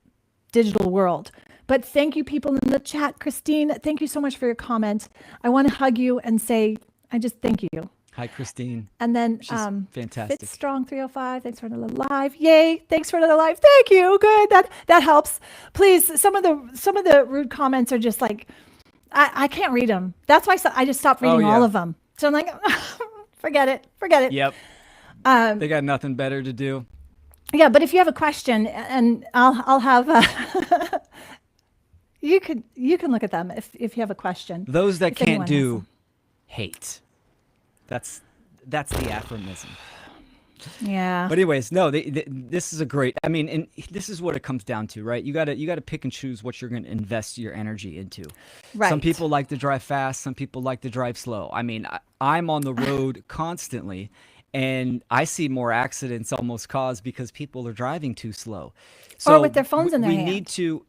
digital world. But thank you, people in the chat. Christine, thank you so much for your comment. I want to hug you and say, I just thank you. Hi, Christine. And then she's fantastic. Fit Strong 305, thanks for another live. Yay, thanks for another live. Thank you. Good. That helps. Please, some of the rude comments are just I can't read them. That's why I just stopped reading all of them. So I'm like, forget it. Yep. They got nothing better to do. Yeah, but if you have a question, and I'll have you can look at them if you have a question. Those that can't do hate. That's the aphorism. Yeah. But anyways, no, this is a great. And this is what it comes down to, right? You gotta pick and choose what you're going to invest your energy into. Right. Some people like to drive fast. Some people like to drive slow. I'm on the road constantly, And I see more accidents almost caused because people are driving too slow. Or with So their phones in their we hand. need to,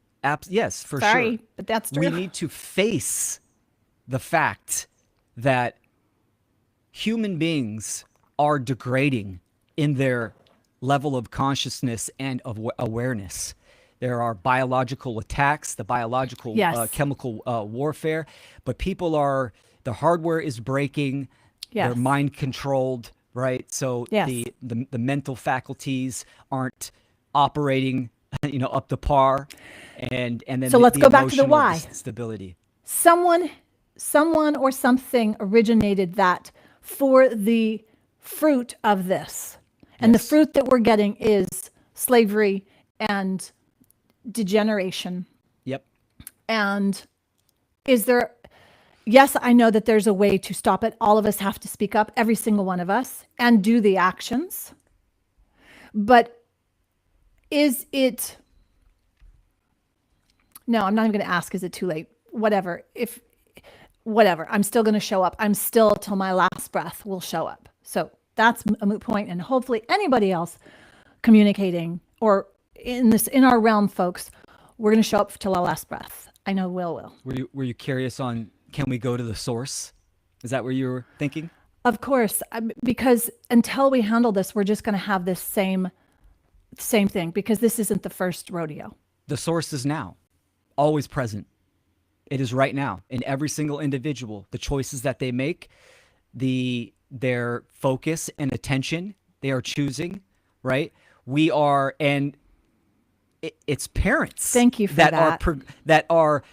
yes, for sure. Sorry, but that's true. We need to face the fact that human beings are degrading in their level of consciousness and of awareness. There are biological attacks, the biological Yes. chemical warfare, but the hardware is breaking. They're Yes. mind controlled, right? So Yes. the mental faculties aren't operating, up to par, and then So let's the go back to the emotional why. stability. Someone or something originated that for the fruit of this. And the Yes. fruit that we're getting is slavery and degeneration. Yep. And is there, yes, I know that there's a way to stop it. All of us have to speak up, every single one of us, and do the actions. But is it, no, I'm not even going to ask, is it too late? Whatever. Whatever, I'm still going to show up. I'm still, till my last breath, will show up. So that's a moot point. And hopefully anybody else communicating or in our realm, folks, we're going to show up till our last breath. I know will. Were you curious on, can we go to the source? Is that what you were thinking? Of course, because until we handle this, we're just going to have this same thing, because this isn't the first rodeo. The source is now, always present. It is right now in every single individual. The choices that they make, their focus and attention they are choosing, right? We are, and it's parents. Thank you for that. That are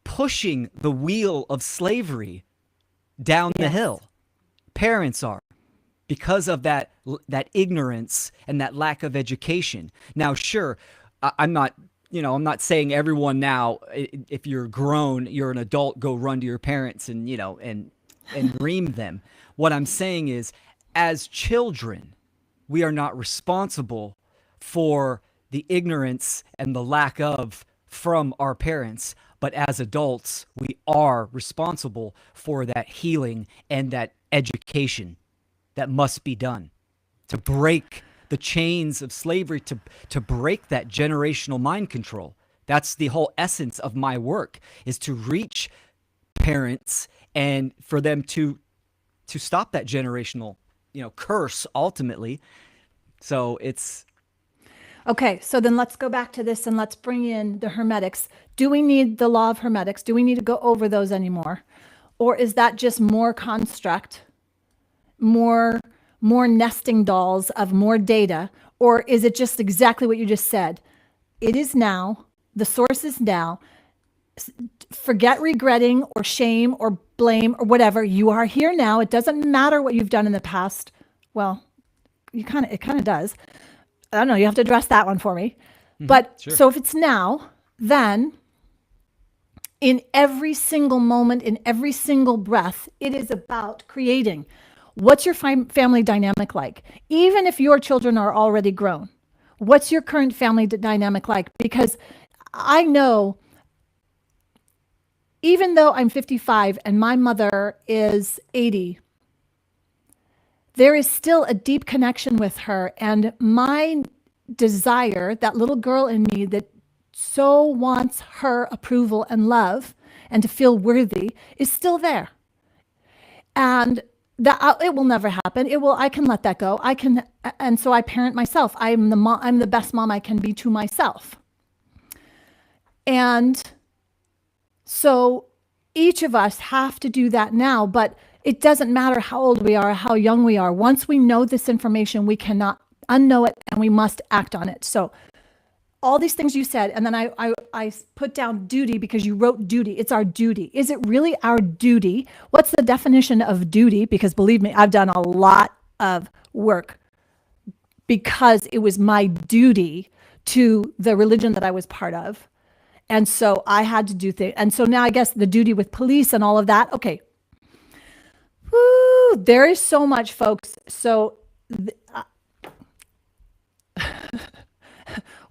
pushing the wheel of slavery down the hill. Parents are, because of that ignorance and that lack of education. Now, sure, I'm not saying everyone now, if you're grown, you're an adult, go run to your parents and ream them. What I'm saying is, as children, we are not responsible for the ignorance and the lack of from our parents. But as adults, we are responsible for that healing and that education that must be done to break the chains of slavery, to break that generational mind control. That's the whole essence of my work, is to reach parents and for them to stop that generational, curse ultimately. So it's okay. So then let's go back to this and let's bring in the hermetics. Do we need the law of hermetics? Do we need to go over those anymore? Or is that just more construct, more nesting dolls of more data? Or is it just exactly what you just said? It is now, the source is now. Forget regretting or shame or blame or whatever. You are here now. It doesn't matter what you've done in the past. Well, it kind of does. I don't know. You have to address that one for me. But sure. So if it's now, then in every single moment, in every single breath, it is about creating. What's your family dynamic like? Even if your children are already grown, what's your current family dynamic like? Because I know, even though I'm 55 and my mother is 80, there is still a deep connection with her. And my desire, that little girl in me that so wants her approval and love and to feel worthy, is still there. And that it will never happen. I can let that go. And so I parent myself. I'm the best mom I can be to myself. And so each of us have to do that now, but it doesn't matter how old we are, how young we are. Once we know this information, we cannot unknow it, and we must act on it. So all these things you said, and then I put down duty because you wrote duty. It's our duty. Is it really our duty? What's the definition of duty? Because believe me, I've done a lot of work because it was my duty to the religion that I was part of. And so I had to do things. And so now I guess the duty with police and all of that. Okay. Woo, there is so much, folks. So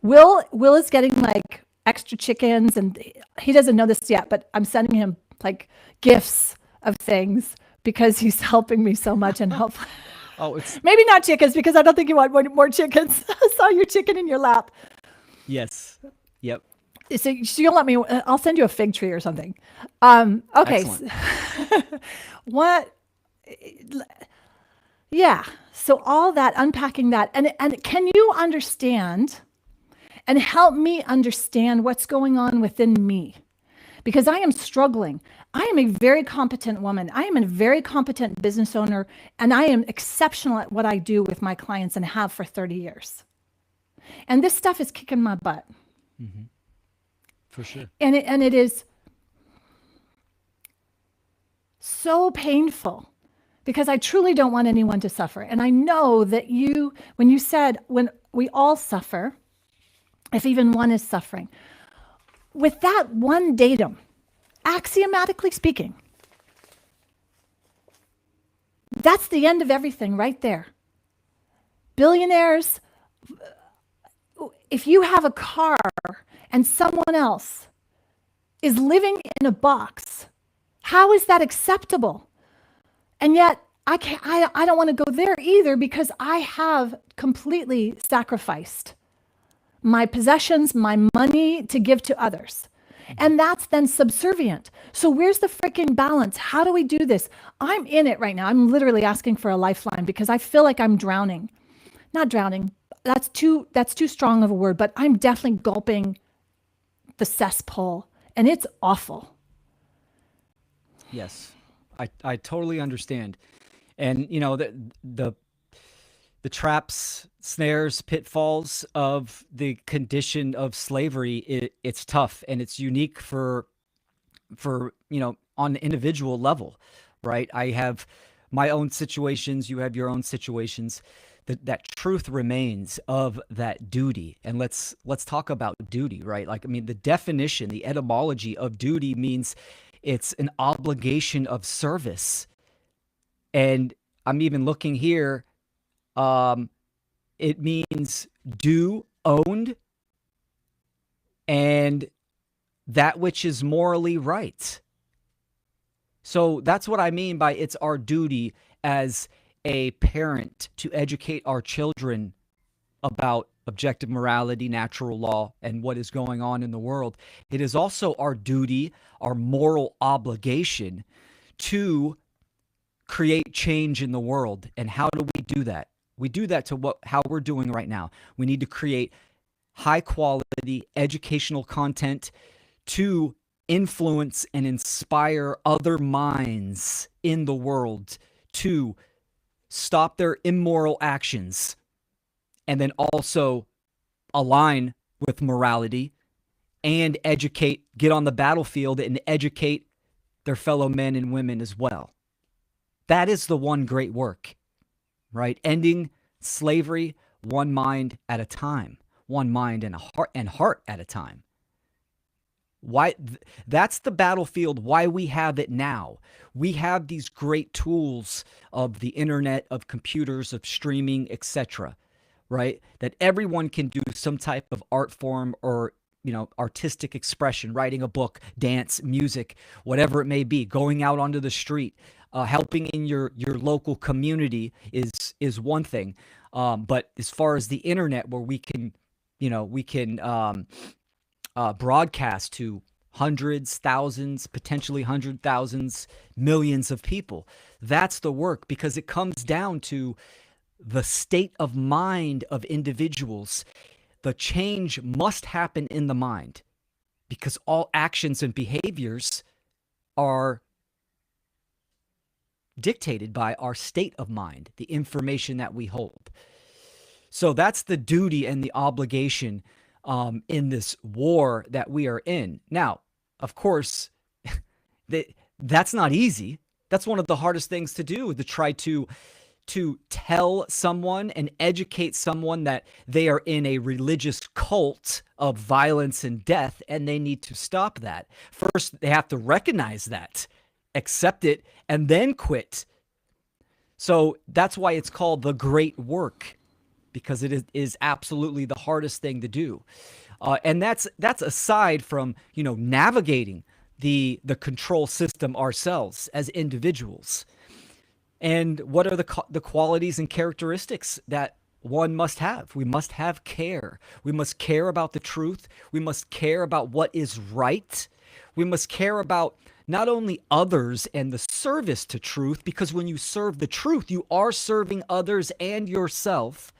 Will is getting like extra chickens, and he doesn't know this yet, but I'm sending him like gifts of things because he's helping me so much, and hopefully Oh, it's Maybe not chickens, because I don't think you want more chickens. I saw your chicken in your lap. yes. Yep. So you'll let me, I'll send you a fig tree or something. Okay. Excellent. What? Yeah. So all that, unpacking that, and can you understand and help me understand what's going on within me? Because I am struggling. I am a very competent woman. I am a very competent business owner, and I am exceptional at what I do with my clients and have for 30 years. And this stuff is kicking my butt. Mm-hmm. For sure. And it is so painful, because I truly don't want anyone to suffer. And I know that when you said, when we all suffer, if even one is suffering, with that one datum, axiomatically speaking, that's the end of everything right there. Billionaires, if you have a car and someone else is living in a box, how is that acceptable? And yet I don't want to go there either, because I have completely sacrificed my possessions, my money to give to others. And that's then subservient. So where's the freaking balance? How do we do this? I'm in it right now. I'm literally asking for a lifeline, because I feel like I'm drowning. Not drowning. That's too strong of a word, but I'm definitely gulping the cesspool, and it's awful. Yes. I totally understand. And the traps, snares, pitfalls of the condition of slavery, it's tough, and it's unique for on the individual level, right? I have my own situations, you have your own situations. That truth remains of that duty. And let's talk about duty, right? Like, I mean, the definition, the etymology of duty means it's an obligation of service. And I'm even looking here, it means due, owned, and that which is morally right. So that's what I mean by it's our duty as a parent to educate our children about objective morality, natural law, and what is going on in the world. It is also our duty, our moral obligation to create change in the world. And how do we do that? We do that how we're doing right now. We need to create high quality educational content to influence and inspire other minds in the world to stop their immoral actions, and then also align with morality and educate, get on the battlefield and educate their fellow men and women as well. That is the one great work, right? Ending slavery one mind at a time, one mind and heart at a time. Why? That's the battlefield, why we have it now. We have these great tools of the internet, of computers, of streaming, etc., right? That everyone can do some type of art form or, artistic expression, writing a book, dance, music, whatever it may be, going out onto the street, helping in your local community is one thing. But as far as the internet, where we can broadcast to hundreds, thousands, potentially 100,000s, millions of people. That's the work, because it comes down to the state of mind of individuals. The change must happen in the mind, because all actions and behaviors are dictated by our state of mind, the information that we hold. So that's the duty and the obligation in this war that we are in. Now, of course, that's not easy. That's one of the hardest things to do, to try to tell someone and educate someone that they are in a religious cult of violence and death, and they need to stop that. First, they have to recognize that, accept it, and then quit. So that's why it's called the great work, because it is absolutely the hardest thing to do. And that's aside from, navigating the control system ourselves as individuals. And what are the qualities and characteristics that one must have? We must have care. We must care about the truth. We must care about what is right. We must care about not only others and the service to truth, because when you serve the truth, you are serving others and yourself.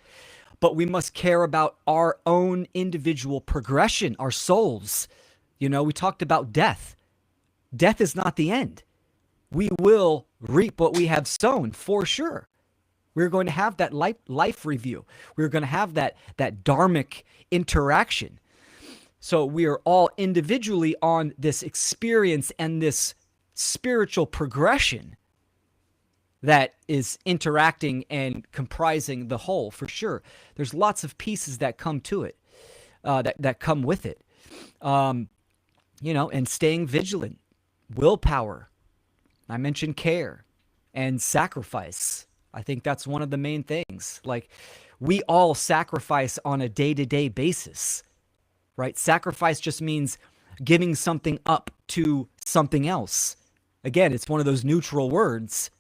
But we must care about our own individual progression, our souls. You know, we talked about death. Death is not the end. We will reap what we have sown, for sure. We're going to have that life review. We're going to have that dharmic interaction. So we are all individually on this experience and this spiritual progression that is interacting and comprising the whole, for sure. There's lots of pieces that come to it, that come with it. You know, and staying vigilant, willpower. I mentioned care and sacrifice. I think that's one of the main things. Like, we all sacrifice on a day-to-day basis, right? Sacrifice just means giving something up to something else. Again, it's one of those neutral words,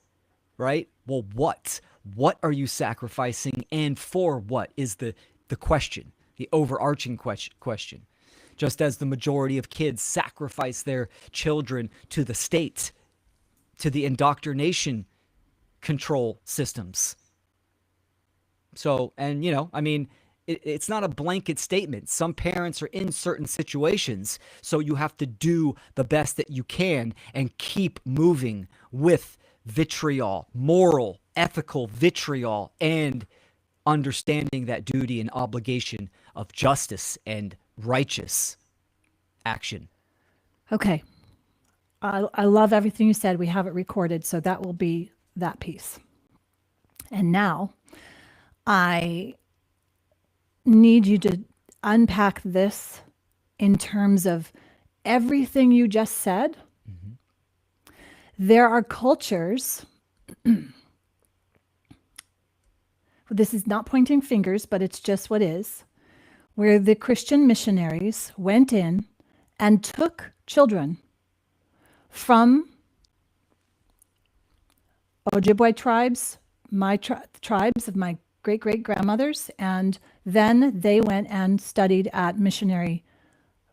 right? Well, what? What are you sacrificing, and for what is the question, the overarching question. Just as the majority of kids sacrifice their children to the state, to the indoctrination control systems. So, and you know, I mean, it's not a blanket statement. Some parents are in certain situations, so you have to do the best that you can and keep moving with vitriol, moral, ethical vitriol, and understanding that duty and obligation of justice and righteous action. Okay. I love everything you said. We have it recorded, so that will be that piece. And now I need you to unpack this in terms of everything you just said. Mm-hmm. There are cultures, this is not pointing fingers, but it's just what is, where the Christian missionaries went in and took children from Ojibwe tribes, my tribes of my great-great-grandmothers, and then they went and studied at missionary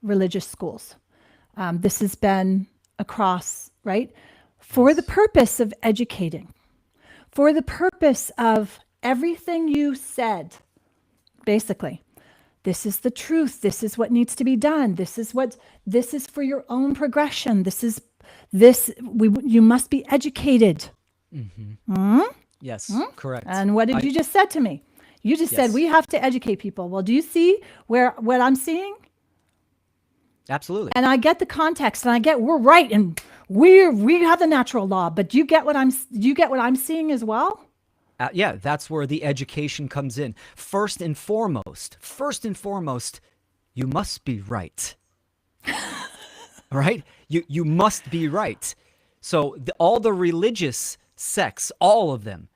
religious schools. This has been across, right? For the purpose of educating, for the purpose of everything you said, basically. This is the truth. This is what needs to be done. This is for your own progression. You must be educated. Mm-hmm. Mm-hmm. Yes, correct. And what did you just said to me? You just said we have to educate people. Well, do you see what I'm seeing? Absolutely. And I get the context, and I get we're right, and we have the natural law. But do you get what I'm seeing as well? Yeah, that's where the education comes in. First and foremost, you must be right. Right? You must be right. So all the religious sects, all of them,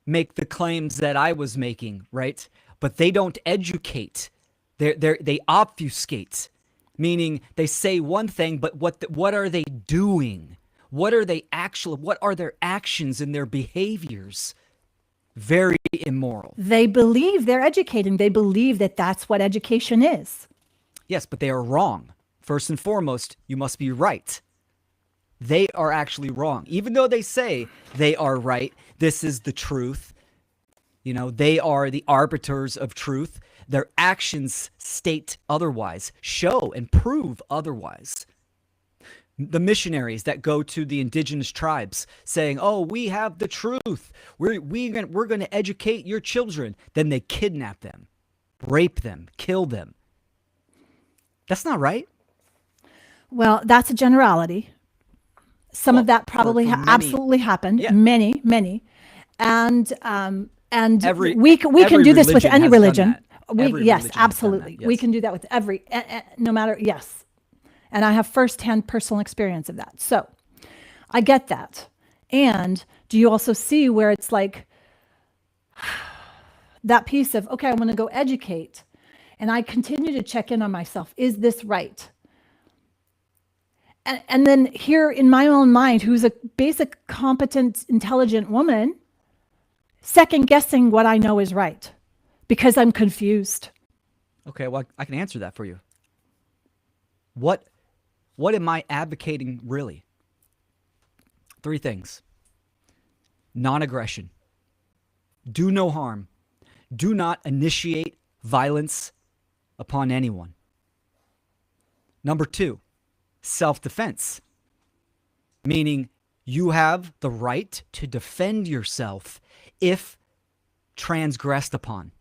make the claims that I was making, right? But they don't educate. They obfuscate, meaning they say one thing, but what are they doing? What are their actions and their behaviors? Very immoral. They believe they're educating. They believe that that's what education is. Yes, but they are wrong. First and foremost, you must be right. They are actually wrong. Even though they say they are right, this is the truth. You know, they are the arbiters of truth. Their actions state otherwise, show and prove otherwise. The missionaries that go to the indigenous tribes saying, oh, we have the truth. We're going to educate your children. Then they kidnap them, rape them, kill them. That's not right. Well, that's a generality. Some of that probably absolutely happened. Yeah. Many. And we can do this with any religion. Yes, absolutely. Yes. We can do that with every, no matter, yes. And I have firsthand personal experience of that. So I get that. And do you also see where it's like that piece of, okay, I want to go educate. And I continue to check in on myself. Is this right? And then here in my own mind, who's a basic, competent, intelligent woman, second guessing what I know is right because I'm confused. Okay, well, I can answer that for you. What am I advocating really? 3 things. Non-aggression. Do no harm. Do not initiate violence upon anyone. Number 2, self-defense. Meaning you have the right to defend yourself if transgressed upon.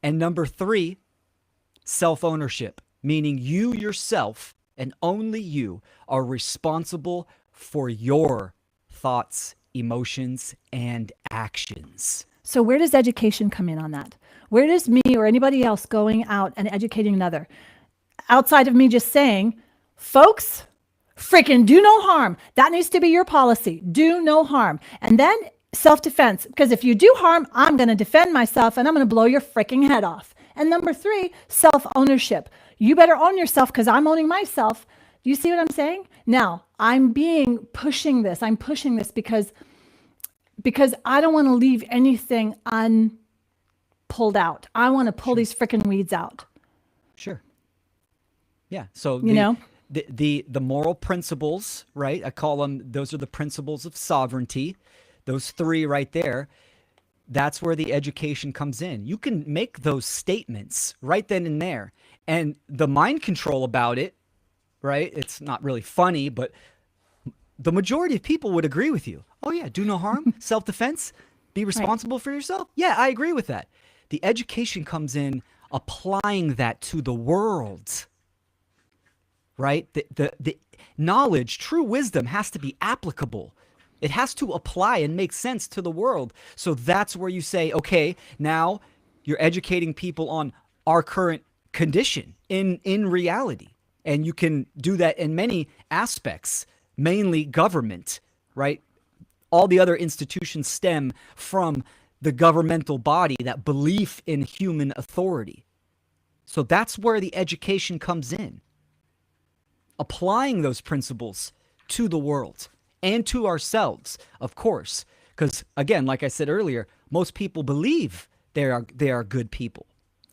And number 3, self-ownership. Meaning you yourself and only you are responsible for your thoughts, emotions, and actions. So where does education come in on that? Where does me or anybody else going out and educating another, outside of me just saying, folks, freaking do no harm. That needs to be your policy. Do no harm. And then self-defense, because if you do harm, I'm going to defend myself and I'm going to blow your freaking head off. And number 3, self-ownership. You better own yourself because I'm owning myself. Do you see what I'm saying? Now, I'm pushing this because I don't want to leave anything unpulled out. I want to pull these freaking weeds out. Sure. Yeah. So the moral principles, right? I call them, those are the principles of sovereignty. Those 3 right there. That's where the education comes in. You can make those statements right then and there. And the mind control about it, right? It's not really funny, but the majority of people would agree with you. Oh yeah, do no harm, self-defense, be responsible for yourself. Yeah, I agree with that. The education comes in applying that to the world, right? The knowledge, true wisdom has to be applicable. It has to apply and make sense to the world. So that's where you say, okay, now you're educating people on our current condition in reality. And you can do that in many aspects, mainly government, right? All the other institutions stem from the governmental body, that belief in human authority. So that's where the education comes in. Applying those principles to the world. And to ourselves, of course, because again, like I said earlier, most people believe they are good people,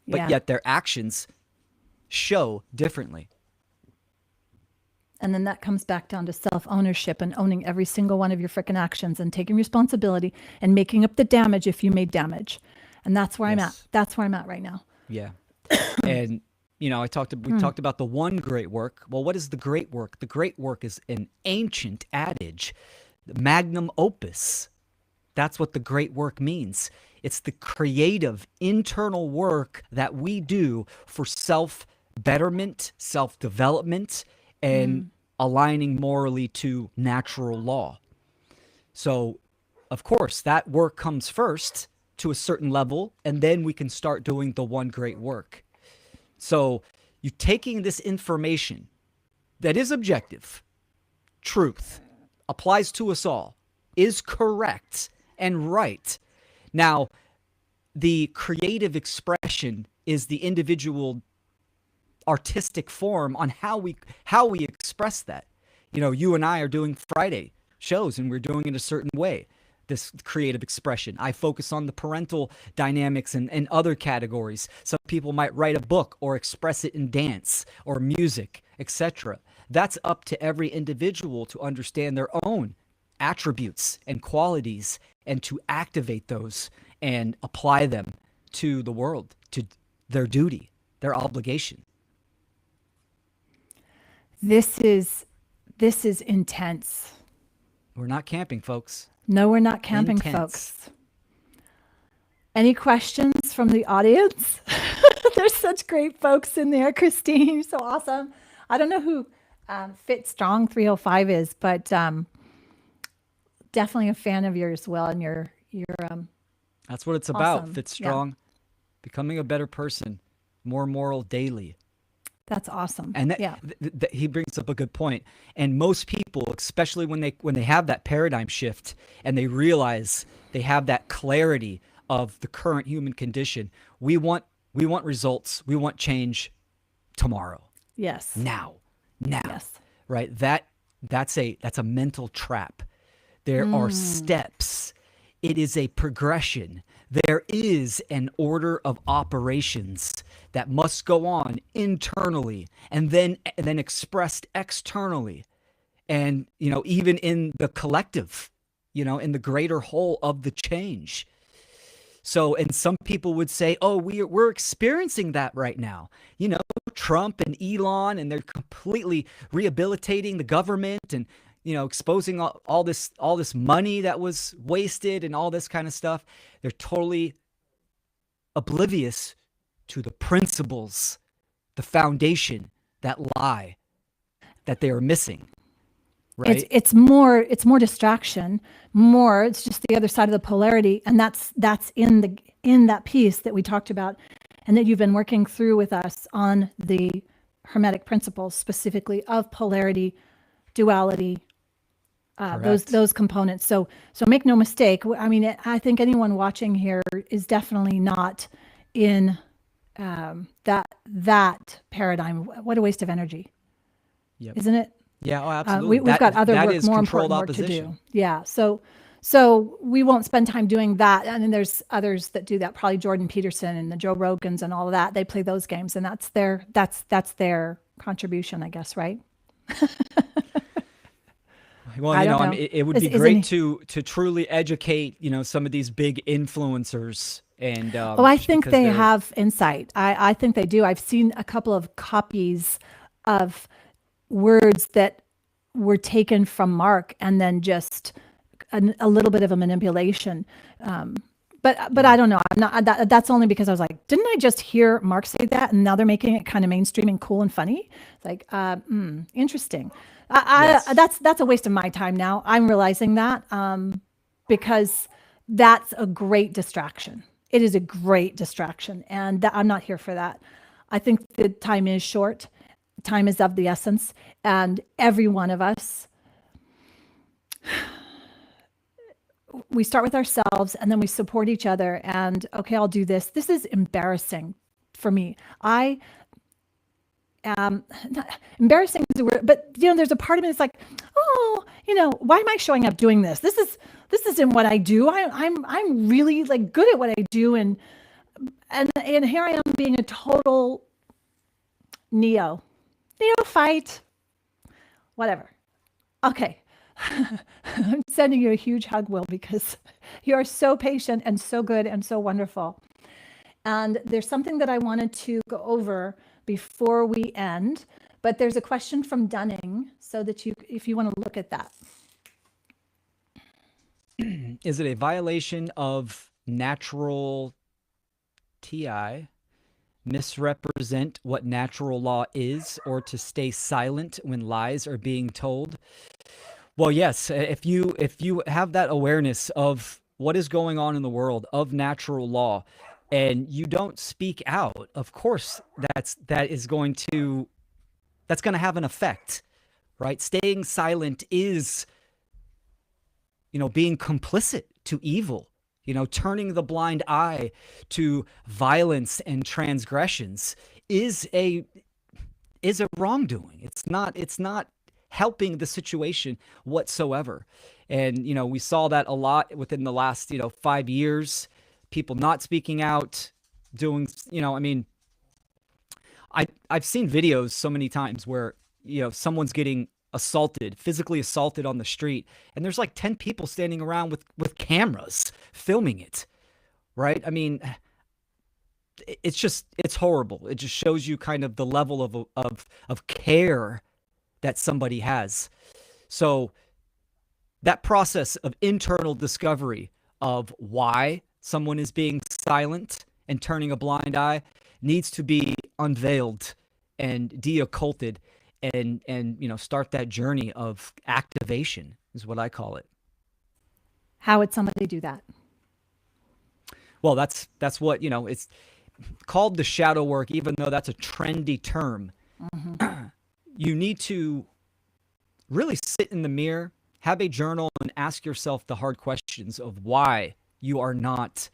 but yet their actions show differently. And then that comes back down to self-ownership and owning every single one of your freaking actions and taking responsibility and making up the damage if you made damage. And that's where I'm at. That's where I'm at right now. Yeah. And we talked about the one great work. Well, what is the great work? The great work is an ancient adage, the magnum opus. That's what the great work means. It's the creative internal work that we do for self-betterment, self-development, and aligning morally to natural law. So, of course, that work comes first to a certain level, and then we can start doing the one great work. So you taking this information that is objective, truth, applies to us all, is correct and right. Now, the creative expression is the individual artistic form on how we express that. You and I are doing Friday shows and we're doing it a certain way. This creative expression. I focus on the parental dynamics and other categories. Some people might write a book or express it in dance or music, etc. That's up to every individual to understand their own attributes and qualities and to activate those and apply them to the world, to their duty, their obligation. This is intense. We're not camping, folks. No, we're not camping, folks. Any questions from the audience? There's such great folks in there. Christine, you're so awesome. I don't know who Fit Strong 305 is, but definitely a fan of yours, Will, and you're that's what it's about. Awesome. Fit Strong, becoming a better person, more moral daily. That's awesome. And he brings up a good point. And most people, especially when they have that paradigm shift and they realize they have that clarity of the current human condition, we want results. We want change tomorrow. Yes. Now. Yes. right? That's a mental trap. There are steps. It is a progression. There is an order of operations that must go on internally and then expressed externally. And, even in the collective, in the greater whole of the change. So, and some people would say, oh, we're experiencing that right now. Trump and Elon, and they're completely rehabilitating the government and, exposing all this money that was wasted and all this kind of stuff. They're totally oblivious to the principles, the foundation that lie that they are missing. Right? It's more distraction, more it's just the other side of the polarity, and that's in that piece that we talked about and that you've been working through with us on the Hermetic principles, specifically of polarity, duality, those components. So make no mistake. I mean, I think anyone watching here is definitely not in that paradigm. What a waste of energy, isn't it? Yeah, oh, absolutely. We've got other work, more important work opposition. to do. Yeah, so we won't spend time doing that. And then there's others that do that. Probably Jordan Peterson and the Joe Rogans and all of that. They play those games, and that's their contribution, I guess, right? Well, I mean, it would be great to truly educate, some of these big influencers. And I think they have insight. I think they do. I've seen a couple of copies of words that were taken from Mark and then just a little bit of a manipulation. But I don't know. I'm not. That's only because I was like, didn't I just hear Mark say that? And now they're making it kind of mainstream and cool and funny. It's like, interesting. Yes. That's a waste of my time now. I'm realizing that because that's a great distraction. It is a great distraction, and I'm not here for that. I think the time is short. Time is of the essence, and every one of us, we start with ourselves and then we support each other. And okay, I'll do this. This is embarrassing for me. Embarrassing is a word, but there's a part of me that's like, oh, why am I showing up doing this? This isn't what I do. I'm really like good at what I do, and here I am being a total neophyte, whatever. Okay. I'm sending you a huge hug, Will, because you are so patient and so good and so wonderful. And there's something that I wanted to go over before we end, but there's a question from Dunning, so that if you want to look at that. Is it a violation of natural TI misrepresent what natural law is, or to stay silent when lies are being told? Well, yes, if you have that awareness of what is going on in the world, of natural law, and you don't speak out, of course that's going to have an effect, right? Staying silent is being complicit to evil. Turning the blind eye to violence and transgressions is a wrongdoing. It's not helping the situation whatsoever. And, we saw that a lot within the last, 5 years, people not speaking out, doing, I've seen videos so many times where, someone's getting physically assaulted on the street, and there's like 10 people standing around with cameras filming it, right? I mean, it's horrible. It just shows you kind of the level of care that somebody has. So that process of internal discovery of why someone is being silent and turning a blind eye needs to be unveiled and de-occulted, and start that journey of activation is what I call it. How would somebody do that? Well, that's what, it's called the shadow work, even though that's a trendy term. Mm-hmm. You need to really sit in the mirror, have a journal, and ask yourself the hard questions of why you are not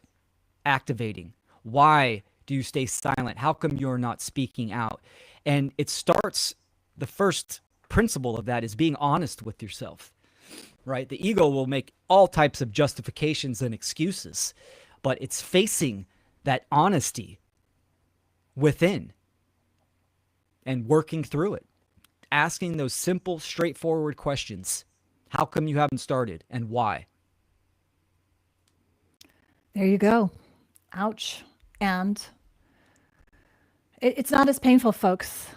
activating. Why do you stay silent? How come you're not speaking out? And it starts, the first principle of that is being honest with yourself, right? The ego will make all types of justifications and excuses, but it's facing that honesty within and working through it, asking those simple, straightforward questions. How come you haven't started, and why? There you go. Ouch. And it's not as painful, folks.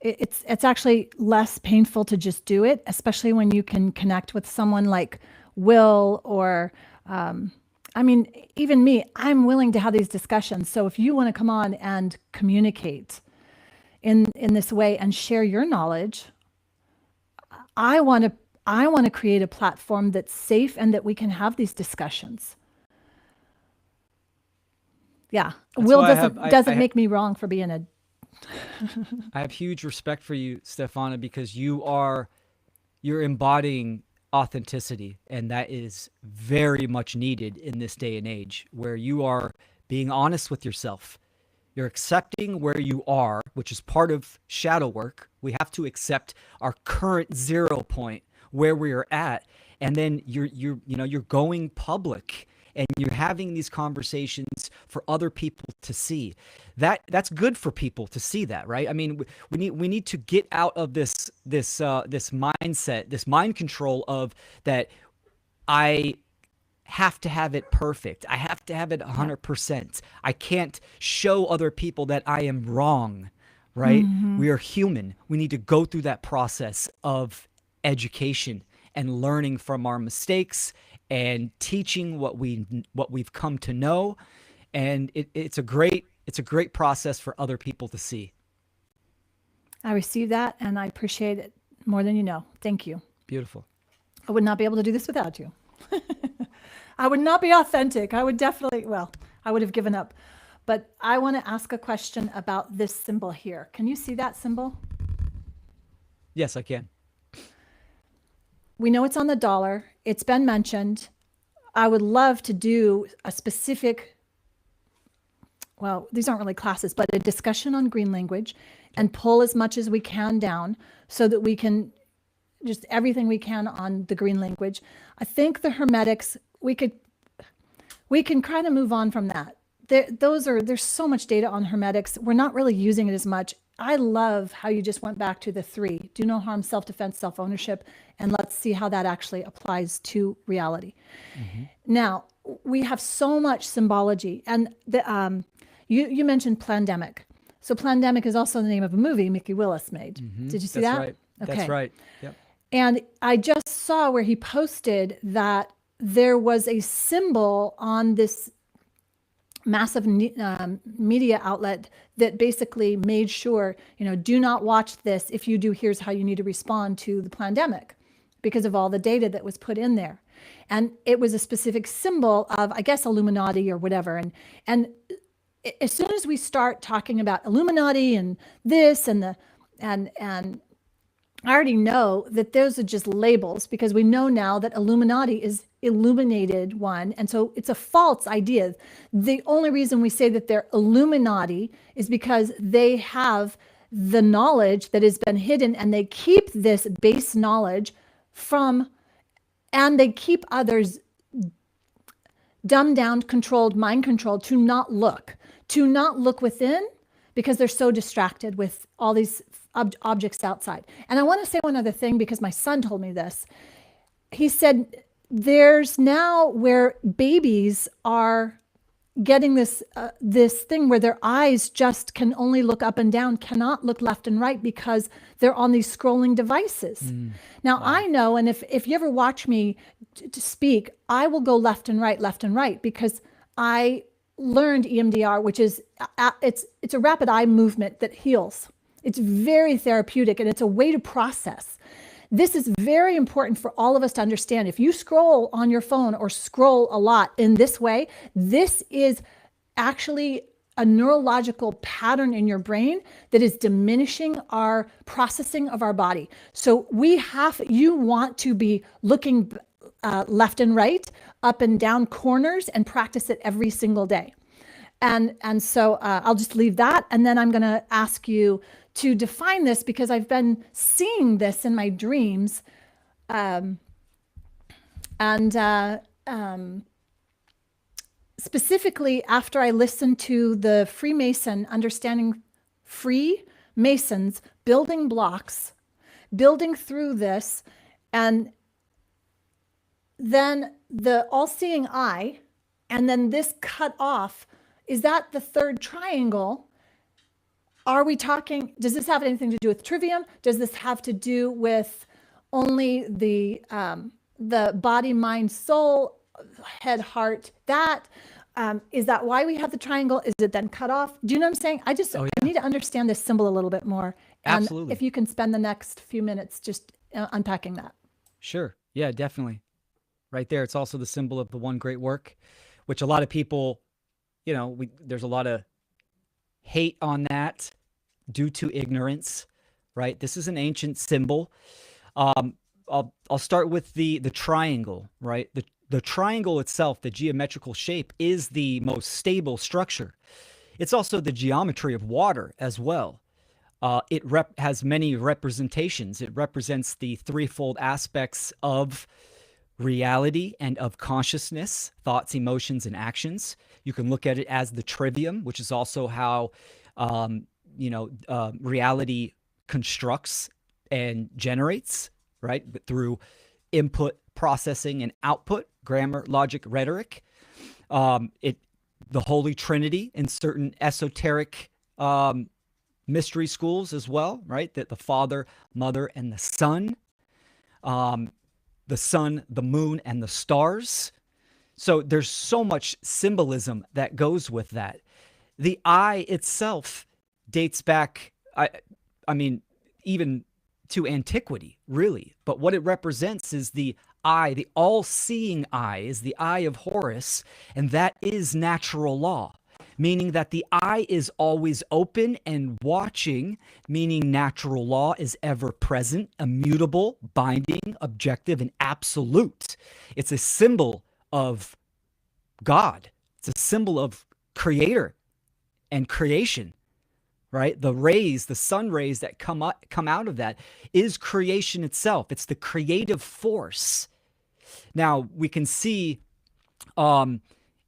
It's actually less painful to just do it, especially when you can connect with someone like Will or, even me. I'm willing to have these discussions. So if you want to come on and communicate in this way and share your knowledge, I want to create a platform that's safe and that we can have these discussions. Yeah, That's Will why doesn't make me wrong for being a. I have huge respect for you, Stefana, because you're embodying authenticity, and that is very much needed in this day and age, where you are being honest with yourself. You're accepting where you are, which is part of shadow work. We have to accept our current 0 point, where we are at, and then you're going public. And you're having these conversations for other people to see. That's good for people to see that, right? I mean, we need to get out of this mindset, this mind control of that. I have to have it perfect. I have to have it 100%. I can't show other people that I am wrong, right? Mm-hmm. We are human. We need to go through that process of education and learning from our mistakes and teaching what we've come to know, and it's a great process for other people to see. I receive that, and I appreciate it more than you know. Thank you. Beautiful. I would not be able to do this without you. I would not be authentic. I would I would have given up. But I want to ask a question about this symbol here. Can you see that symbol? Yes, I can. We know it's on the dollar. It's been mentioned. I would love to do a specific, well, these aren't really classes, but a discussion on green language and pull as much as we can down so that we can just everything we can on the green language. I think the Hermetics, we can kind of move on from that. There's so much data on Hermetics. We're not really using it as much. I love how you just went back to the 3: do no harm, self-defense, self-ownership, and let's see how that actually applies to reality. Mm-hmm. Now, we have so much symbology, and you mentioned Plandemic. So Plandemic is also the name of a movie Mickey Willis made. Mm-hmm. Did you see that? Right. Okay. That's right. Yep. And I just saw where he posted that there was a symbol on this massive media outlet that basically made sure, do not watch this. If you do, here's how you need to respond to the pandemic because of all the data that was put in there. And it was a specific symbol of, I guess, Illuminati or whatever. And as soon as we start talking about Illuminati and this and I already know that those are just labels because we know now that Illuminati is illuminated one. And so it's a false idea. The only reason we say that they're Illuminati is because they have the knowledge that has been hidden and they keep this base knowledge and they keep others dumbed down, controlled, mind controlled to not look within because they're so distracted with all these objects outside. And I want to say one other thing because my son told me this. He said, there's now where babies are getting this thing where their eyes just can only look up and down, cannot look left and right because they're on these scrolling devices. Now, wow. I know, and if you ever watch me to speak, I will go left and right because I learned EMDR, which is it's a rapid eye movement that heals. It's very therapeutic and it's a way to process. This is very important for all of us to understand. If you scroll on your phone or scroll a lot in this way, this is actually a neurological pattern in your brain that is diminishing our processing of our body. So you want to be looking left and right, up and down corners and practice it every single day. And so I'll just leave that. And then I'm going to ask you to define this because I've been seeing this in my dreams. Specifically after I listened to the Freemason Understanding Freemasons building blocks, building through this, and then the all-seeing eye, and then this cut off. Is that the third triangle? Are we talking, does this have anything to do with trivium? Does this have to do with only the body, mind, soul, head, heart, that? Is that why we have the triangle? Is it then cut off? Do you know what I'm saying? I need to understand this symbol a little bit more. And Absolutely. if you can spend the next few minutes just unpacking that. Sure. Yeah, definitely. Right there. It's also the symbol of the one great work, which a lot of people, there's a lot of hate on that due to ignorance, right? This is an ancient symbol. I'll start with the triangle, right? The triangle itself, the geometrical shape, is the most stable structure. It's also the geometry of water as well. It has many representations. It represents the threefold aspects of reality and of consciousness, thoughts, emotions, and actions. You can look at it as the trivium, which is also how reality constructs and generates, right? Through input, processing, and output, grammar, logic, rhetoric. The Holy Trinity in certain esoteric mystery schools as well, right? That the Father, Mother, and the Son. The sun, the moon, and the stars. So there's so much symbolism that goes with that. The eye itself dates back, I mean, even to antiquity, really. But what it represents is the eye, the all-seeing eye, is the eye of Horus, and that is natural law, meaning that the eye is always open and watching, meaning natural law is ever present, immutable, binding, objective, and absolute. It's a symbol of God. It's a symbol of creator and creation, right? The rays, the sun rays that come out of that is creation itself. It's the creative force. Now, we can see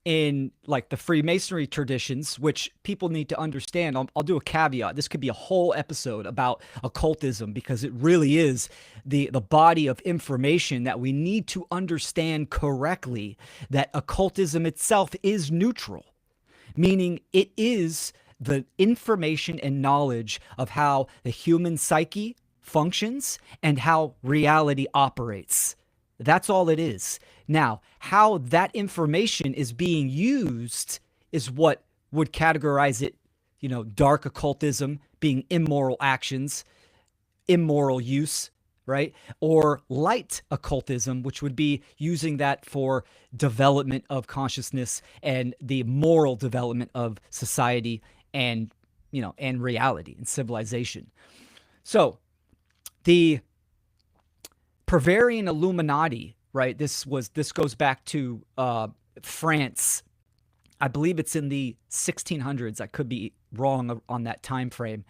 in like the Freemasonry traditions, which people need to understand. I'll do a caveat. This could be a whole episode about occultism because it really is the body of information that we need to understand correctly, that occultism itself is neutral, meaning it is the information and knowledge of how the human psyche functions and how reality operates. That's all it is. Now, how that information is being used is what would categorize it, dark occultism being immoral actions, immoral use, right? Or light occultism, which would be using that for development of consciousness and the moral development of society and, and reality and civilization. So the Bavarian Illuminati, right? This goes back to France. I believe it's in the 1600s. I could be wrong on that time frame.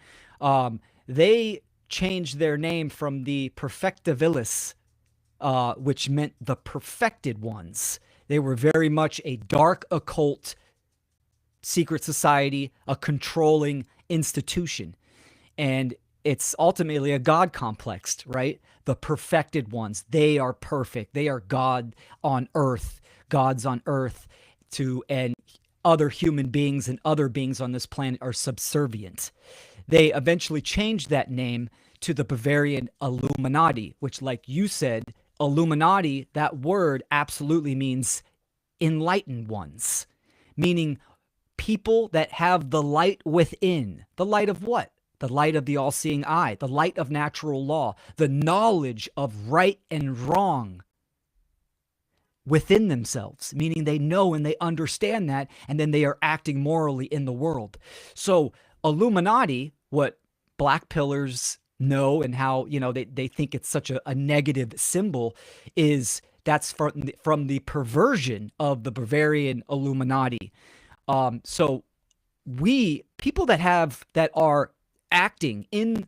They changed their name from the Perfectibilis, which meant the perfected ones. They were very much a dark occult secret society, a controlling institution. And it's ultimately a God complex, right? The perfected ones. They are perfect. They are God on earth, gods on earth and other human beings and other beings on this planet are subservient. They eventually changed that name to the Bavarian Illuminati, which, like you said, Illuminati, that word absolutely means enlightened ones, meaning people that have the light within. The light of what? The light of the all-seeing eye, the light of natural law, the knowledge of right and wrong within themselves, meaning they know and they understand that, and then they are acting morally in the world. So Illuminati, what black pillars know and how, they think it's such a negative symbol, is that's from the perversion of the Bavarian Illuminati. So people that are acting in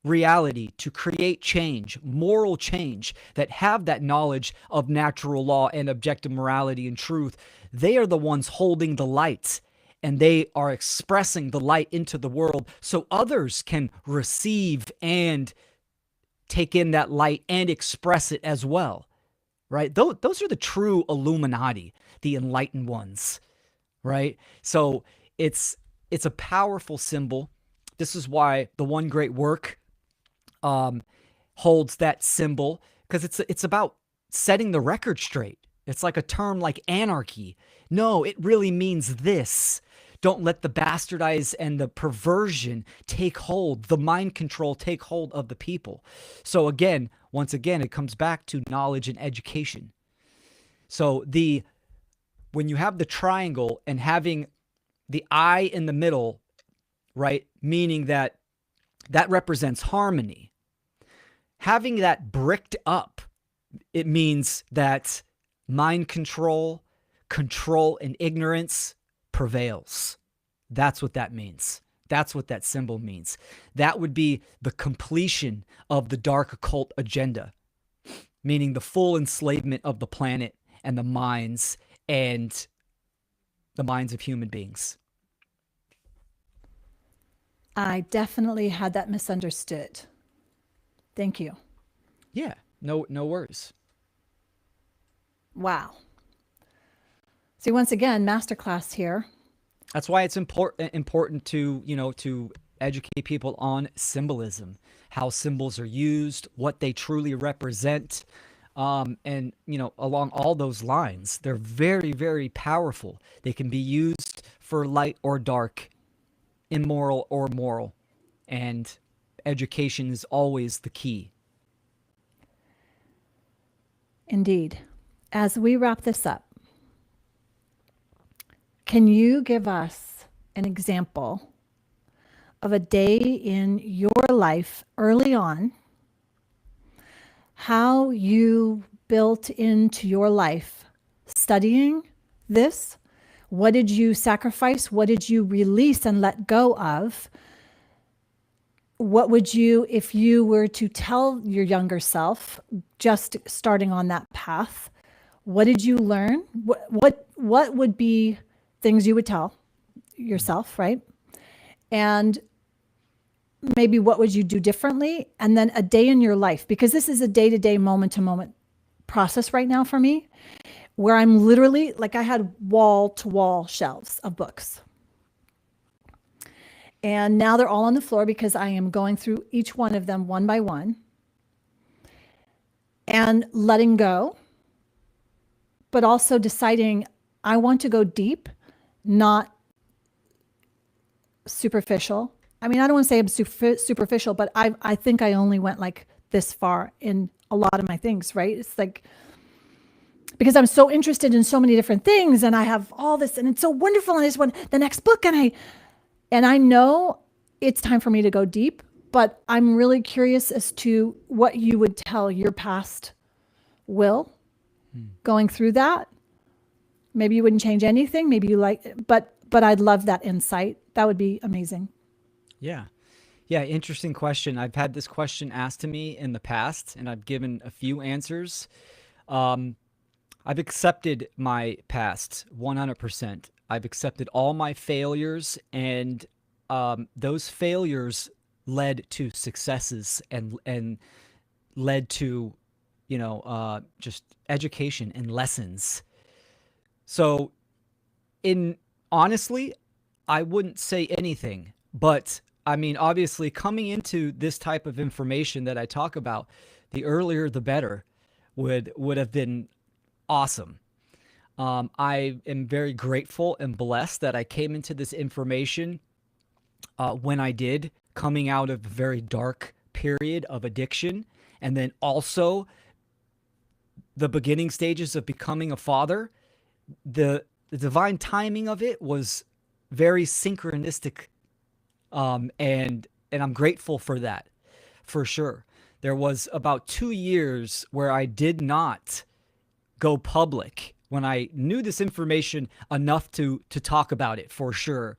reality to create change, moral change, that have that knowledge of natural law and objective morality and truth, they are the ones holding the light, and they are expressing the light into the world so others can receive and take in that light and express it as well, right? Those are the true Illuminati, the enlightened ones, right? So it's a powerful symbol. This is why the One Great Work holds that symbol, because it's about setting the record straight. It's like a term like anarchy. No, it really means this. Don't let the bastardize and the perversion take hold, the mind control take hold of the people. So again, once again, it comes back to knowledge and education. So when you have the triangle and having the eye in the middle, right, meaning that represents harmony. Having that bricked up, it means that mind control, and ignorance prevails. That's what that means. That's what that symbol means. That would be the completion of the dark occult agenda, meaning the full enslavement of the planet and the minds of human beings. I definitely had that misunderstood. Thank you. Yeah, no worries. Wow. See, once again, masterclass here. That's why it's important to educate people on symbolism, how symbols are used, what they truly represent, and along all those lines, they're very, very powerful. They can be used for light or dark, immoral or moral, and education is always the key. Indeed. As we wrap this up, can you give us an example of a day in your life early on, how you built into your life studying this? What did you sacrifice? What did you release and let go of? What would you, if you were to tell your younger self, just starting on that path, what did you learn? What would be things you would tell yourself, right? And maybe what would you do differently? And then a day in your life, because this is a day-to-day, moment-to-moment process right now for me, where I'm literally, like, I had wall-to-wall shelves of books. And now they're all on the floor because I am going through each one of them one by one and letting go, but also deciding I want to go deep, not superficial. I mean, I don't want to say I'm superficial, but I think I only went like this far in a lot of my things, right? It's like, because I'm so interested in so many different things and I have all this and it's so wonderful. And I just want the next book and I know it's time for me to go deep, but I'm really curious as to what you would tell your past Will going through that. Maybe you wouldn't change anything. Maybe you like it, but I'd love that insight. That would be amazing. Yeah. Interesting question. I've had this question asked to me in the past and I've given a few answers. I've accepted my past 100%. I've accepted all my failures, and those failures led to successes and led to, just education and lessons. So, honestly, I wouldn't say anything, but I mean, obviously, coming into this type of information that I talk about, the earlier the better would have been awesome. I am very grateful and blessed that I came into this information when I did, coming out of a very dark period of addiction, and then also the beginning stages of becoming a father. The divine timing of it was very synchronistic, and I'm grateful for that, for sure. There was about 2 years where I did not go public when I knew this information enough to talk about it, for sure.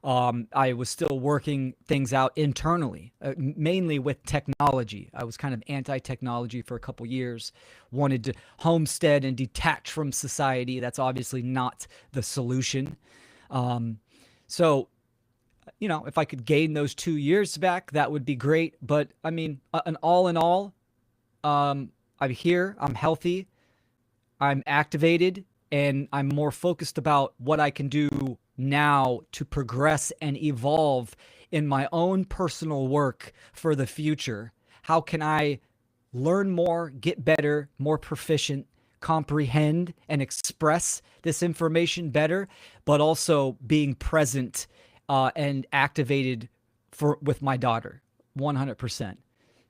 I was still working things out internally, mainly with technology. I was kind of anti-technology for a couple years, wanted to homestead and detach from society. That's obviously not the solution. So, if I could gain those 2 years back, that would be great. But I mean, an all in all, I'm here, I'm healthy, I'm activated, and I'm more focused about what I can do now to progress and evolve in my own personal work for the future. How can I learn more, get better, more proficient, comprehend and express this information better, but also being present and activated with my daughter 100%.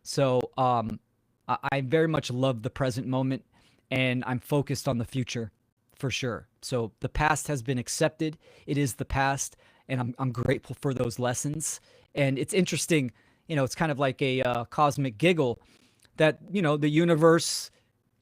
So I very much love the present moment, and I'm focused on the future for sure. So the past has been accepted. It is the past, and I'm grateful for those lessons. And it's interesting, it's kind of like a cosmic giggle that, the universe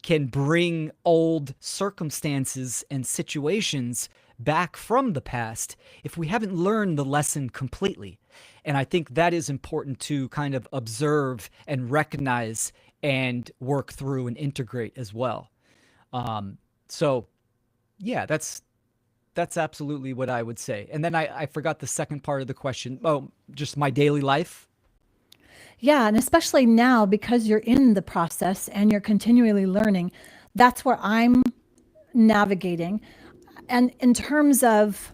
can bring old circumstances and situations back from the past if we haven't learned the lesson completely. And I think that is important to kind of observe and recognize and work through and integrate as well. So yeah, that's absolutely what I would say. And then I forgot the second part of the question. Oh, just my daily life. Yeah, and especially now because you're in the process and you're continually learning, that's where I'm navigating. And in terms of,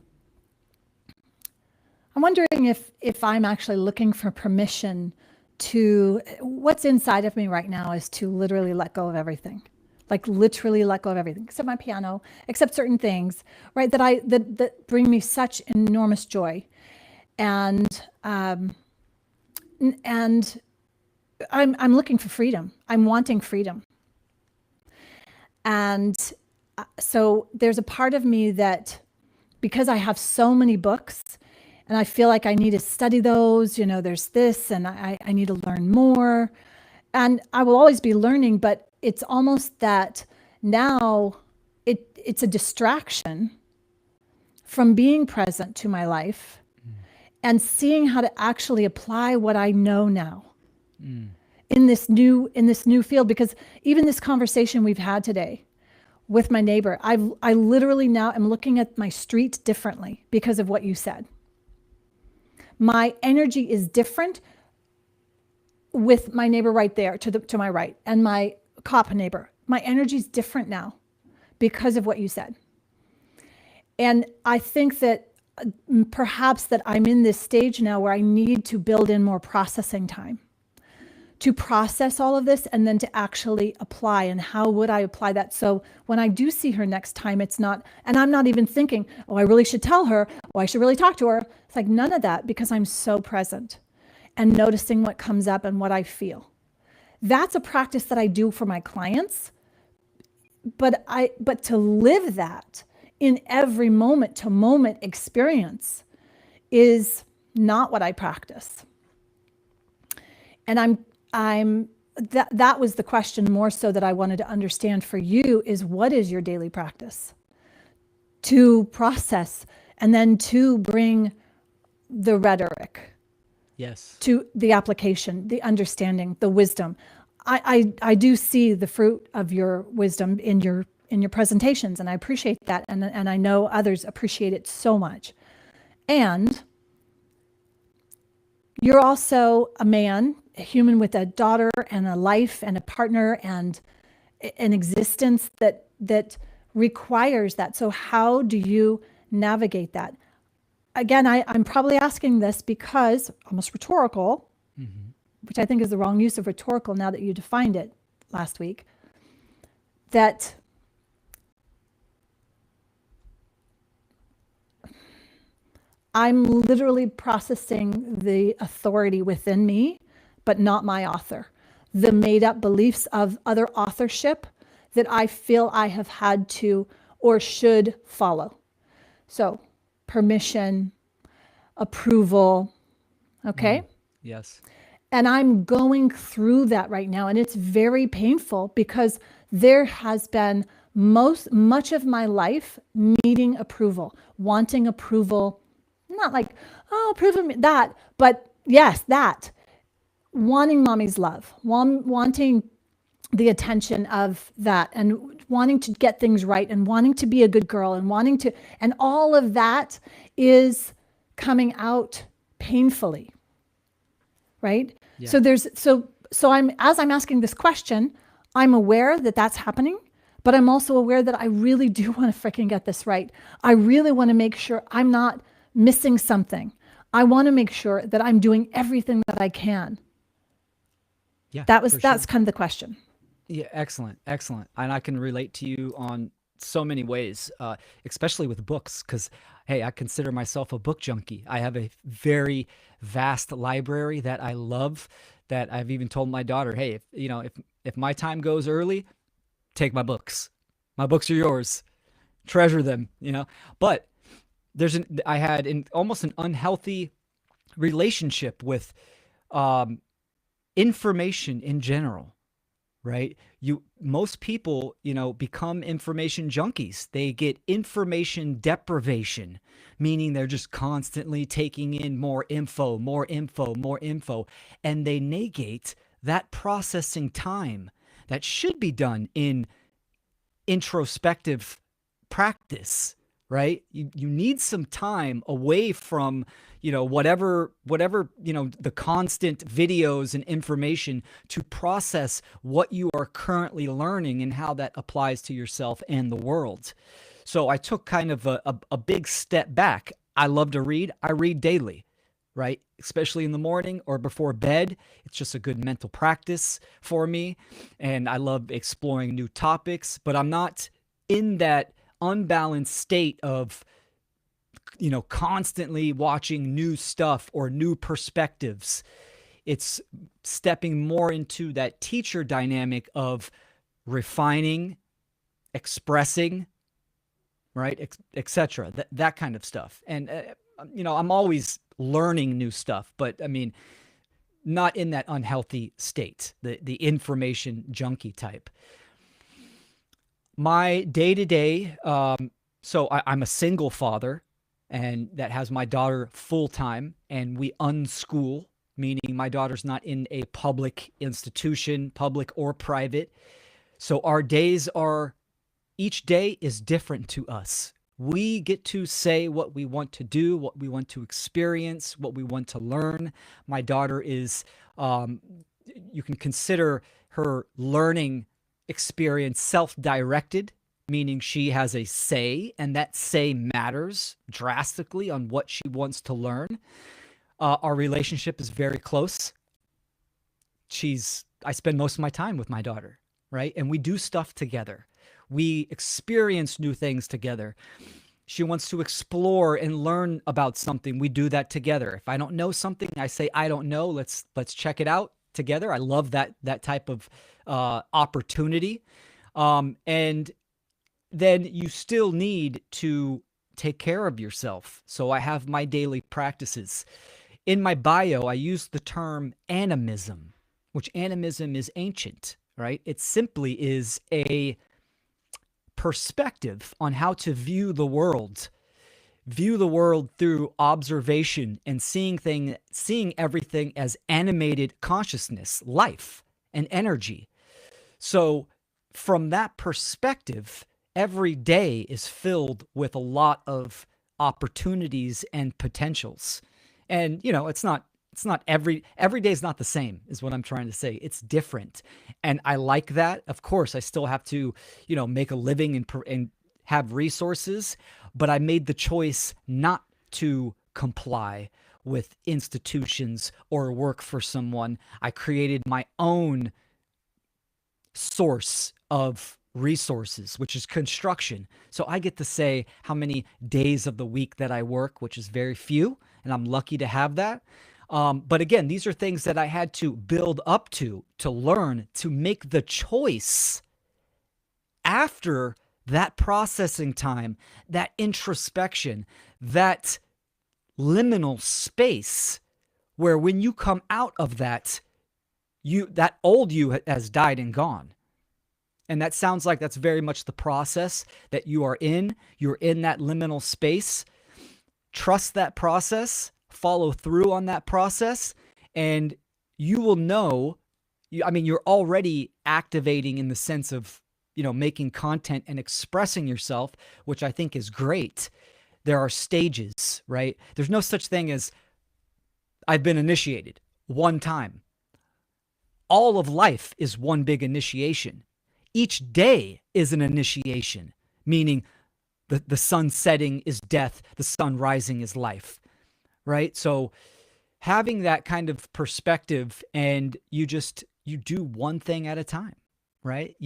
I'm wondering if I'm actually looking for permission to, what's inside of me right now is to literally let go of everything. Like literally let go of everything, except my piano, except certain things, right? That bring me such enormous joy. And I'm looking for freedom. I'm wanting freedom. And so there's a part of me that, because I have so many books and I feel like I need to study those, there's this, and I need to learn more. And I will always be learning, but it's almost that now it's a distraction from being present to my life and seeing how to actually apply what I know now in this new field. Because even this conversation we've had today with my neighbor, I literally now am looking at my street differently because of what you said. My energy is different with my neighbor right there to my right, and my cop neighbor. My energy is different now because of what you said. And I think that perhaps that I'm in this stage now where I need to build in more processing time to process all of this and then to actually apply. And how would I apply that? So when I do see her next time, it's not, and I'm not even thinking, oh, I really should tell her, oh, I should really talk to her. It's like none of that, because I'm so present and noticing what comes up and what I feel. That's a practice that I do for my clients, but to live that in every moment to moment experience is not what I practice. And that was the question more so that I wanted to understand for you is, what is your daily practice to process and then to bring the rhetoric? Yes. To the application, the understanding, the wisdom. I do see the fruit of your wisdom in your presentations, and I appreciate that, and I know others appreciate it so much. And you're also a man, a human with a daughter and a life and a partner and an existence that requires that. So how do you navigate that? Again, I'm probably asking this because, almost rhetorical, which I think is the wrong use of rhetorical now that you defined it last week, that I'm literally processing the authority within me, but not my author. The made up beliefs of other authorship that I feel I have had to or should follow. So permission, approval, okay? Yes. And I'm going through that right now, and it's very painful because there has been much of my life needing approval, wanting approval, not like, oh, prove me that, but yes, that wanting mommy's love, wanting the attention of that, and wanting to get things right, and wanting to be a good girl, and wanting to, and all of that is coming out painfully, right? Yeah. So I'm, as I'm asking this question, I'm aware that that's happening, but I'm also aware that I really do want to freaking get this right. I really want to make sure I'm not missing something. I want to make sure that I'm doing everything that I can. Yeah, That's for sure. kind of the question. Yeah, excellent, excellent. And I can relate to you on so many ways, especially with books, because hey, I consider myself a book junkie. I have a very vast library that I love. That I've even told my daughter, hey, if my time goes early, take my books. My books are yours. Treasure them. But I had almost an unhealthy relationship with information in general. Right? Most people, become information junkies. They get information deprivation, meaning they're just constantly taking in more info, and they negate that processing time that should be done in introspective practice, right? You need some time away from, whatever, the constant videos and information to process what you are currently learning and how that applies to yourself and the world. So I took kind of a big step back. I love to read. I read daily, right? Especially in the morning or before bed. It's just a good mental practice for me. And I love exploring new topics, but I'm not in that unbalanced state of, constantly watching new stuff or new perspectives. It's stepping more into that teacher dynamic of refining, expressing, right, etc. That kind of stuff. And I'm always learning new stuff, but I mean, not in that unhealthy state, the information junkie type. My day-to-day, so I'm a single father, and that has my daughter full-time, and we unschool, meaning my daughter's not in a public institution, public or private. So our days each day is different to us. We get to say what we want to do, what we want to experience, what we want to learn. My daughter is, you can consider her learning experience self-directed, meaning she has a say, and that say matters drastically on what she wants to learn. Our relationship is very close. I spend most of my time with my daughter, right? And we do stuff together. We experience new things together. She wants to explore and learn about something. We do that together. If I don't know something, I say, I don't know. Let's check it out together. I love that type of opportunity. And then you still need to take care of yourself. So I have my daily practices. In my bio, I use the term animism, which animism is ancient, right? It simply is a perspective on how to view the world through observation and seeing everything as animated consciousness, life, and energy. So from that perspective, every day is filled with a lot of opportunities and potentials. And, it's not every day is not the same, is what I'm trying to say. It's different. And I like that. Of course, I still have to, make a living and have resources, but I made the choice not to comply with institutions or work for someone. I created my own source of resources, which is construction. So I get to say how many days of the week that I work, which is very few, and I'm lucky to have that. But again, these are things that I had to build up to learn, to make the choice after that processing time, that introspection, that liminal space where when you come out of that old you has died and gone. And that sounds like that's very much the process that you are in. You're in that liminal space. trust that process, follow through on that process, and you will know. I mean, you're already activating in the sense of, making content and expressing yourself, which I think is great. There are stages, right? There's no such thing as I've been initiated one time. All of life is one big initiation. Each day is an initiation, meaning the sun setting is death, the sun rising is life, right? So having that kind of perspective, and you do one thing at a time, right?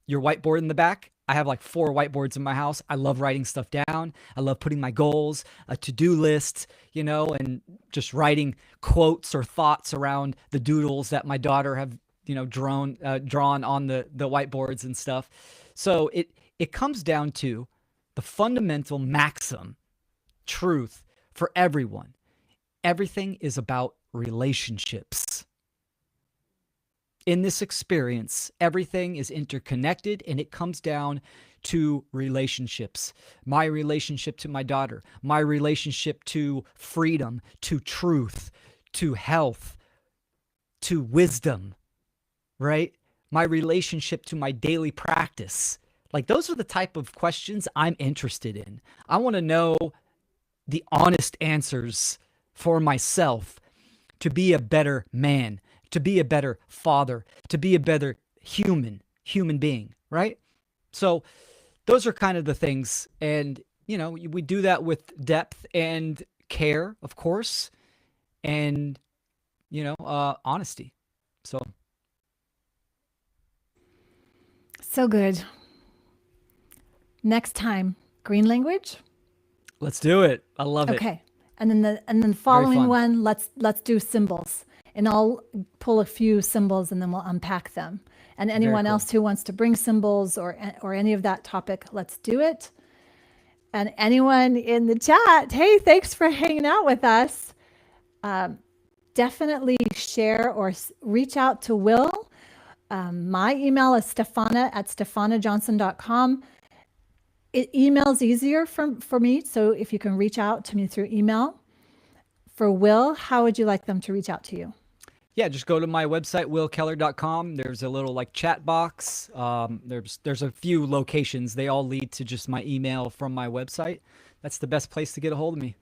Your whiteboard in the back, I have like 4 whiteboards in my house. I love writing stuff down. I love putting my goals, a to-do list, and just writing quotes or thoughts around the doodles that my daughter have, drawn on the whiteboards and stuff. So it comes down to the fundamental maxim truth for everyone. Everything is about relationships. In this experience, everything is interconnected, and it comes down to relationships. My relationship to my daughter, my relationship to freedom, to truth, to health, to wisdom, right? My relationship to my daily practice. Like, those are the type of questions I'm interested in. I want to know the honest answers for myself to be a better man, to be a better father, to be a better human being, right? So those are kind of the things. And, we do that with depth and care, of course, and, honesty. So good. Next time, green language. Let's do it. I love it. Okay. And then the following one, let's do symbols. And I'll pull a few symbols and then we'll unpack them. And anyone else who wants to bring symbols or any of that topic, let's do it. And anyone in the chat, hey, thanks for hanging out with us. Definitely share or reach out to Will. My email is stefana@stefanajohnson.com. Email's easier for me, so if you can reach out to me through email. For Will, how would you like them to reach out to you? Yeah, just go to my website, willkeller.com. There's a little chat box. There's a few locations. They all lead to just my email from my website. That's the best place to get a hold of me.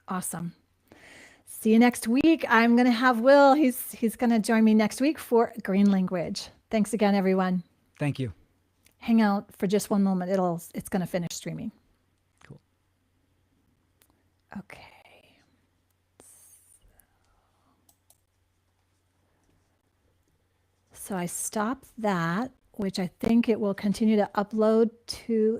Awesome. See you next week. I'm going to have Will. He's going to join me next week for green language. Thanks again, everyone. Thank you. Hang out for just one moment. It's going to finish streaming. Cool. Okay. So I stopped that, which I think it will continue to upload to